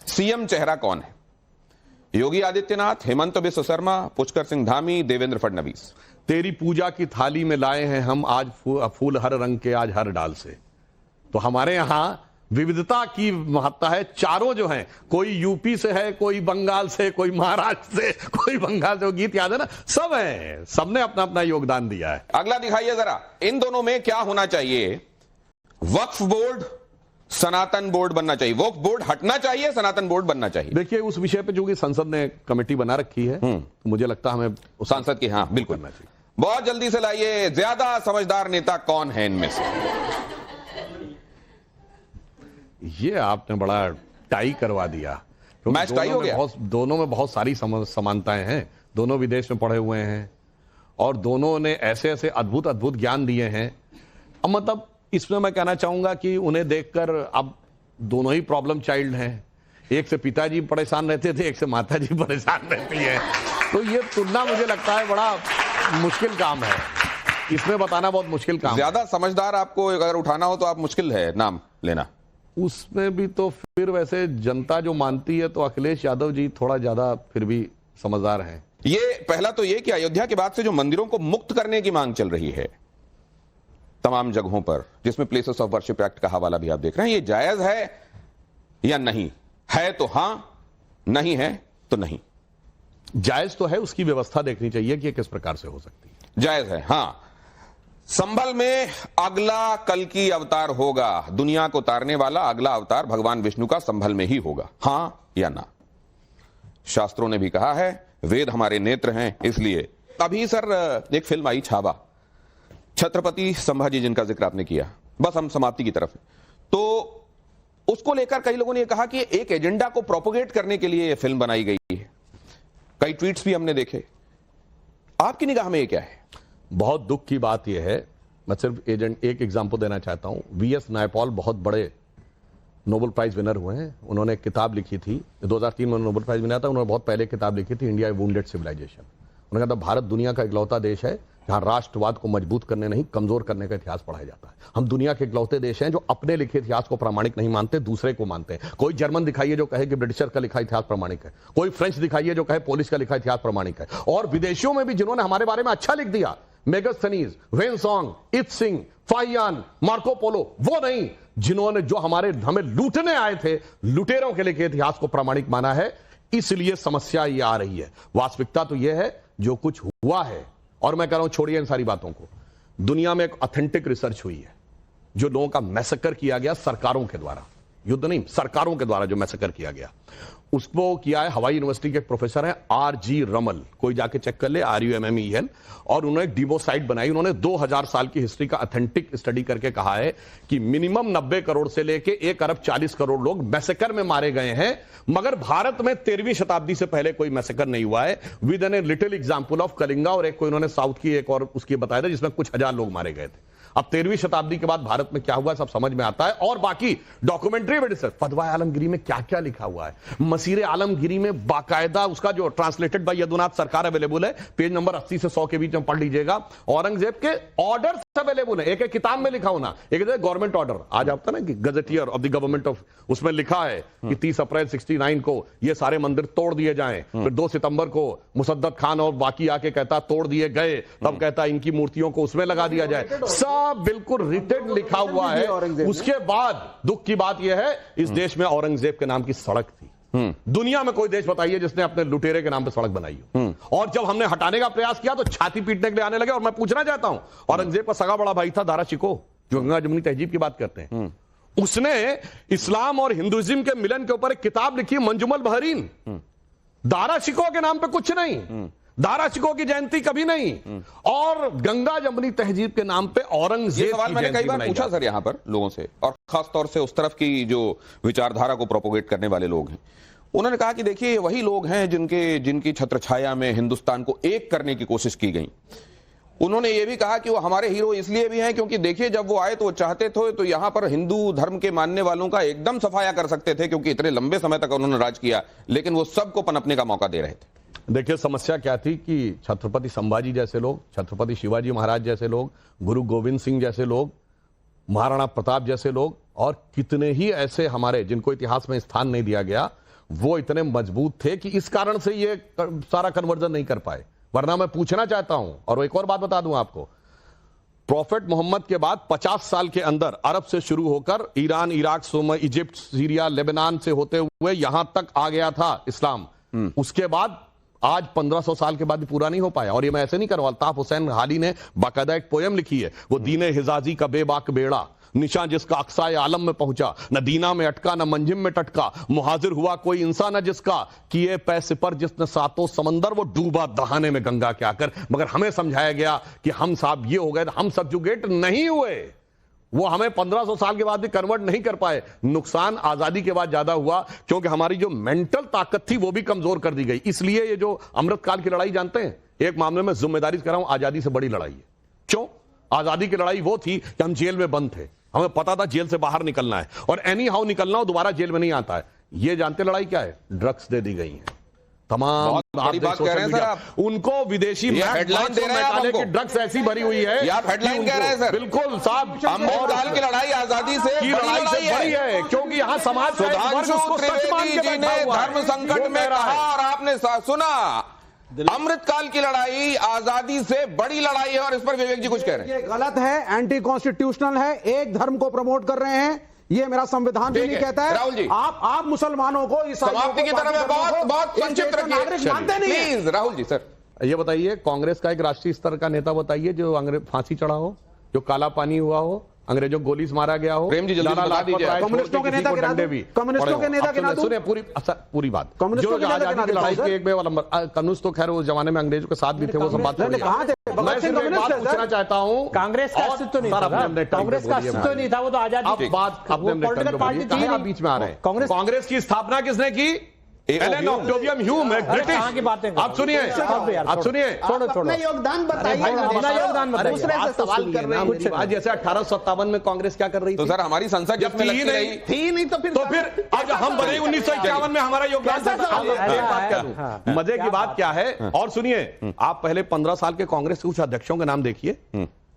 सीएम चेहरा कौन है? योगी आदित्यनाथ, हेमंत बिस्व शर्मा, पुष्कर सिंह धामी, देवेंद्र फडणवीस। तेरी पूजा की थाली में लाए हैं हम आज फूल हर रंग के, आज हर डाल से। तो हमारे यहां विविधता की महत्ता है। चारों जो हैं, कोई यूपी से है, कोई बंगाल से, कोई महाराष्ट्र से, कोई बंगाल से, वो गीत याद है ना, सब है, सबने अपना अपना योगदान दिया है। अगला दिखाइए जरा, इन दोनों में क्या होना चाहिए? वक्फ बोर्ड, सनातन बोर्ड बनना चाहिए? वक्फ बोर्ड हटना चाहिए, सनातन बोर्ड बनना चाहिए? देखिए, उस विषय पे चूंकि संसद ने कमेटी बना रखी है, तो मुझे लगता है हमें सांसद की, हाँ बिल्कुल करना चाहिए। बहुत जल्दी से लाइए, ज्यादा समझदार नेता कौन है इनमें से? ये आपने बड़ा टाई करवा दिया। मैच टाई हो गया। दोनों में बहुत सारी समानताएं हैं। दोनों विदेश में पढ़े हुए हैं और दोनों ने ऐसे ऐसे अद्भुत अद्भुत ज्ञान दिए हैं। अब मतलब इसमें मैं कहना चाहूंगा कि उन्हें देखकर अब दोनों ही प्रॉब्लम चाइल्ड हैं। एक से पिताजी परेशान रहते थे, एक से माताजी परेशान रहती है। तो ये तुलना मुझे लगता है बड़ा मुश्किल काम है। इसमें बताना बहुत मुश्किल काम है। ज्यादा समझदार आपको अगर उठाना हो तो आप मुश्किल है नाम लेना। उसमें भी तो फिर वैसे जनता जो मानती है तो अखिलेश यादव जी थोड़ा ज्यादा फिर भी समझदार हैं। ये पहला तो ये कि अयोध्या के बाद से जो मंदिरों को मुक्त करने की मांग चल रही है तमाम जगहों पर, जिसमें प्लेसेस ऑफ वर्शिप एक्ट का हवाला भी आप देख रहे हैं, ये जायज है या नहीं? है तो हां, नहीं है तो नहीं। जायज तो है, उसकी व्यवस्था देखनी चाहिए कि किस प्रकार से हो सकती है। जायज है, हां। संभल में अगला कल की अवतार होगा, दुनिया को तारने वाला अगला अवतार भगवान विष्णु का संभल में ही होगा, हां या ना? शास्त्रों ने भी कहा है, वेद हमारे नेत्र हैं, इसलिए। अभी सर एक फिल्म आई छावा, छत्रपति संभाजी जिनका जिक्र आपने किया, बस हम समाप्ति की तरफ, तो उसको लेकर कई लोगों ने कहा कि एक एजेंडा को प्रोपोगेट करने के लिए यह फिल्म बनाई गई है। कई ट्वीट्स भी हमने देखे। आपकी निगाह में ये क्या है? बहुत दुख की बात यह है, मैं सिर्फ एक एग्जांपल देना चाहता हूं। वीएस नायपॉल बहुत बड़े नोबेल प्राइज विनर हुए हैं। उन्होंने एक किताब लिखी थी, 2003 में नोबेल प्राइज मिला था। उन्होंने बहुत पहले किताब लिखी थी, इंडिया वुंडेड सिविलाइजेशन। उन्होंने कहा था भारत दुनिया का इकलौता देश है जहां राष्ट्रवाद को मजबूत करने नहीं, कमजोर करने का इतिहास पढ़ाया जाता है। हम दुनिया के इकलौते देश हैं जो अपने लिखे इतिहास को प्रामाणिक नहीं मानते, दूसरे को मानते हैं। कोई जर्मन दिखाइए जो कहे कि ब्रिटिशर का लिखा इतिहास प्रामाणिक है, कोई फ्रेंच दिखाइए जो कहे पोलिश का लिखा इतिहास प्रामाणिक है। और विदेशियों में भी जिन्होंने हमारे बारे में अच्छा लिख दिया, मेगास्थनीज, वेनसोंग, इत्सिंग, फाइयान, मार्को पोलो, वो नहीं जिन्होंने जो हमें लूटने आए थे, लुटेरों के लिखे इतिहास को प्रामाणिक माना है। इसलिए समस्या ये आ रही है। वास्तविकता तो यह है जो कुछ हुआ है, और मैं कह रहा हूं छोड़िए इन सारी बातों को, दुनिया में एक ऑथेंटिक रिसर्च हुई है। जो लोगों का मैसेकर किया गया सरकारों के द्वारा, युद्ध नहीं, सरकारों के द्वारा जो मैसेकर किया गया, उसको किया है हवाई यूनिवर्सिटी के एक प्रोफेसर हैं आर.जी. रमल, कोई जाके चेक कर ले, RUMMEL। और उन्होंने एक डिवोसाइट बनाई। उन्होंने 2000 साल की हिस्ट्री का ऑथेंटिक स्टडी करके कहा है कि मिनिमम 90 करोड़ से लेके 1 अरब 40 करोड़ लोग मैसेकर में मारे गए हैं, मगर भारत में 13वीं शताब्दी से पहले कोई मैसेकर नहीं हुआ है, with an a little example of Kalinga. और एक कोई उन्होंने साउथ की एक और उसकी बताया था जिसमें कुछ हजार लोग मारे गए थे। अब 13वीं शताब्दी के बाद भारत में क्या हुआ सब समझ में आता है। और बाकी डॉक्यूमेंट्री एविडेंस, फतवाए आलमगिरी में क्या क्या लिखा हुआ है, मसीरे आलमगिरी में बाकायदा उसका जो ट्रांसलेटेड बाय यदुनाथ सरकार अवेलेबल है, पेज नंबर 80 से 100 के बीच में पढ़ लीजिएगा। औरंगजेब के ऑर्डर अवेलेबल है, एक एक किताब में लिखा होना, एक गवर्नमेंट ऑर्डर आज आता ना कि gazetteer of the government of, उसमें लिखा है कि 30 अप्रैल 69 को ये सारे मंदिर तोड़ दिए जाएं। फिर 2 सितंबर को मुसद्दत खान और बाकी आके कहता तोड़ दिए गए, तब कहता इनकी मूर्तियों को उसमें लगा दिया जाए। सब बिल्कुल रिटेन लिखा हुआ है। उसके बाद दुख की बात यह है, इस देश में औरंगजेब के नाम की सड़क थी। दुनिया में कोई देश बताइए जिसने अपने लुटेरे के नाम पे सड़क बनाई हो। और जब हमने हटाने का प्रयास किया तो छाती पीटने के लिए आने लगे। और मैं पूछना चाहता हूं, औरंगजेब का सगा बड़ा भाई था दारा शिकोह, जो गंगा जमुनी तहजीब की बात करते हैं, उसने इस्लाम और हिंदुइज्म के मिलन के ऊपर एक किताब लिखी, मंजुमल बहरीन। दारा शिकोह के नाम पे कुछ नहीं, दारा शिकोह की जयंती कभी नहीं, और गंगा जमुनी तहजीब के नाम पे औरंगजेब सवाल मैंने कई बार पूछा सर यहां पर लोगों से, और खास तौर से उस तरफ की जो विचारधारा को प्रोपोगेट करने वाले लोग हैं। उन्होंने कहा कि देखिए वही लोग हैं जिनकी छत्रछाया में हिंदुस्तान को एक करने की कोशिश की गई। उन्होंने ये भी कहा कि वो हमारे हीरो इसलिए भी हैं क्योंकि देखिए जब वो आए तो वो चाहते थे तो यहां पर हिंदू धर्म के मानने वालों का एकदम सफाया कर सकते थे, क्योंकि इतने लंबे समय तक उन्होंने राज किया, लेकिन वो सबको पनपने का मौका दे रहे थे। देखिए समस्या क्या थी कि छत्रपति संभाजी जैसे लोग, छत्रपति शिवाजी महाराज जैसे लोग, गुरु गोविंद सिंह जैसे लोग, महाराणा प्रताप जैसे लोग, और कितने ही ऐसे हमारे जिनको इतिहास में स्थान नहीं दिया गया, वो इतने मजबूत थे कि इस कारण से ये सारा कन्वर्जन नहीं कर पाए। वरना मैं पूछना चाहता हूं, और एक और बात बता दूं आपको, प्रॉफेट मोहम्मद के बाद 50 साल के अंदर अरब से शुरू होकर Iran, Iraq, Egypt, Syria, Lebanon से होते हुए यहां तक आ गया था इस्लाम। उसके बाद आज 1500 साल के बाद भी पूरा नहीं हो पाया। और ये मैं ऐसे नहीं कर रहा, अल्ताफ हुसैन हाली ने बाकायदा एक पोयम लिखी है, वो दीने हिजाजी का बेबाक बेड़ा, निशा जिसका अक्साए आलम में पहुंचा, न दीना में अटका न मंजिम में टटका, मुहाजिर हुआ कोई इंसान न जिसका, किए पैसे पर जिसने सातों समंदर, वो डूबा दहाने में गंगा के आकर। मगर हमें समझाया गया कि हम साहब ये हो गए, हम सब्जुगेट नहीं हुए। वो हमें 1500 साल के बाद भी कन्वर्ट नहीं कर पाए। नुकसान आजादी के बाद ज्यादा हुआ, क्योंकि हमारी जो मेंटल ताकत थी वो भी कमजोर कर दी गई। इसलिए ये जो अमृतकाल की लड़ाई जानते हैं, एक मामले में जिम्मेदारी से कर रहा हूं, आजादी से बड़ी लड़ाई है। क्यों? आजादी की लड़ाई वो थी कि हम जेल में बंद थे, हमें पता था जेल से बाहर निकलना है, और एनी हाउ निकलना हो, दोबारा जेल में नहीं आता है। ये जानते लड़ाई क्या है? ड्रग्स दे दी गई है, तमाम बहुत बड़ी आप बात सोशल कह रहे हैं मीडिया, सर आप। उनको विदेशी ये हेडलाइन दे रहे हैं आप हमको। ड्रग्स ऐसी भरी हुई है। ये आप हेडलाइन कह रहे हैं सर। बिल्कुल साहब, अमृतकाल की लड़ाई आजादी से की बड़ी लड़ाई से बड़ी है, क्योंकि यहाँ समाज का एक वर्ग सुधांशु उसको सच मान त्रिवेदी के जी बैठा ने हुआ है। धर्म संकट वो में कह रहा कहा है। और आपने सुना, अमृतकाल की लड़ाई आजादी से बड़ी लड़ाई है और इस पर विवेक जी कुछ कह रहे हैं। ये गलत है, एंटी कॉन्स्टिट्यूशनल है, एक धर्म को प्रमोट कर रहे हैं, ये मेरा संविधान भी ठीक नहीं है, कहता है। राहुल जी। आप मुसलमानों को, ईसाइयों को, समाप्ति की तरफ है, बहुत बहुत संक्षिप्त रखिए नागरिक मानते नहीं हैं। प्लीज राहुल जी। सर ये बताइए, कांग्रेस का एक राष्ट्रीय स्तर का नेता बताइए जो अंग्रेज फांसी चढ़ा हो, जो काला पानी हुआ हो, अंग्रेजों को गोली से मारा गया हो। प्रेम जी, जल्दी लाला बता लाजपत दीजिए। राय छोड़ के कम्युनिस्टों के किसी नेता को गिना डंडे दूं? भी कम्युनिस्टों पड़े के हो। नेता अब गिना दूं? सुनिए पूरी बात। कम्युनिस्टों जो के नेता आजादी गिना की देता लड़ाई हूं, के सर। एक कम्युनिस्ट तो खैर उस जमाने में अंग्रेजों के साथ भी थे, वो सब बात कहाँ थे? मैं भगत सिंह सिर्फ एक बात कम्युनिस्ट है, पूछना सर। चाहता हूँ। कांग्रेस का अस्तित्व नहीं था, कांग्रेस का अस्तित्व नहीं था, वो तो आजादी अब बात अपने पॉलिटिकल पार्टी थी। आप बीच में आ रहे हैं। कांग्रेस की स्थापना किसने की? एलन ऑक्टेवियम ह्यूम, एक ब्रिटिश। कहाँ की बातें आप सुनिए, आप सुनिए। छोड़ो अपना योगदान बताइए। अपना योगदान बताइए। दूसरे से सवाल कर रहे हैं। आज जैसे 1857 में कांग्रेस क्या कर रही तो थी? सर हमारी संसद जब जिसमें थी लगती नहीं, रही थी नहीं तो फिर आज हम बने 1951 में, हमारा योगदान कैसा था। सवाल है? एक बात कह दूं, मजे की बात क्या है, और सुनिए, आप पहले 15 साल के कांग्रेस के कुछ अध्यक्षों के नाम देखिए।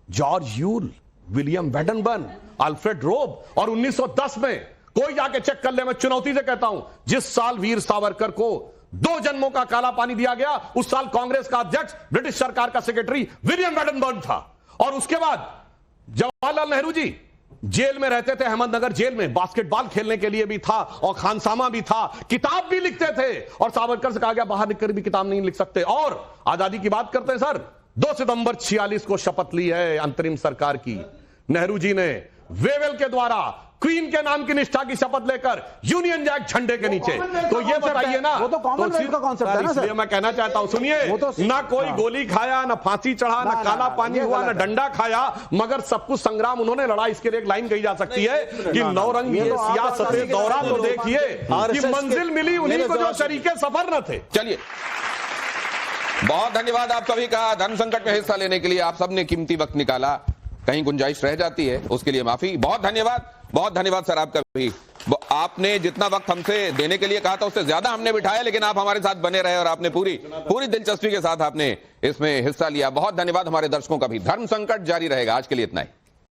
जॉर्ज यूल, विलियम वेडनबर्न, अल्फ्रेड रोब, और 1910 में कोई जाके चेक कर ले, मैं चुनौती से कहता हूं, जिस साल वीर सावरकर को 2 जन्मों का काला पानी दिया गया, उस साल कांग्रेस का अध्यक्ष ब्रिटिश सरकार का सेक्रेटरी विलियम वेडनबर्न था। और उसके बाद जवाहरलाल नेहरू जी जेल में रहते थे, अहमदनगर जेल में, बास्केटबॉल खेलने के लिए भी था और खानसामा भी था, किताब भी लिखते थे, और सावरकर से कहा गया बाहर निकल भी किताब नहीं लिख सकते। और आजादी की बात करते हैं सर, 2 सितंबर 46 को शपथ ली है अंतरिम सरकार की। नेहरू जी ने वेवेल के द्वारा क्वीन के नाम की निष्ठा की शपथ लेकर यूनियन जैक झंडे के नीचे। तो ये बताइए ना, वो तो कॉमनवेल्थ का कॉन्सेप्ट है ना सर। इसलिए मैं कहना चाहता हूं, सुनिए, ना कोई गोली खाया, ना फांसी चढ़ा, ना काला पानी हुआ, ना डंडा खाया, मगर सब कुछ संग्राम उन्होंने लड़ा। इसके लिए एक लाइन कही जा सकती है कि नौरंगी सियासत दौरा तो देखिए कि मंजिल मिली उन्हीं को जो शरीके सफर न थे। चलिए, बहुत धन्यवाद आप सभी का धर्म संकट में हिस्सा लेने के लिए। आप सबने कीमती वक्त निकाला, कहीं गुंजाइश रह जाती है उसके लिए माफी। बहुत धन्यवाद सर आपका भी। आपने जितना वक्त हमसे देने के लिए कहा था उससे ज्यादा हमने बिठाया, लेकिन आप हमारे साथ बने रहे और आपने पूरी दिलचस्पी के साथ आपने इसमें हिस्सा लिया। बहुत धन्यवाद हमारे दर्शकों का भी। धर्म संकट जारी रहेगा। आज के लिए इतना ही।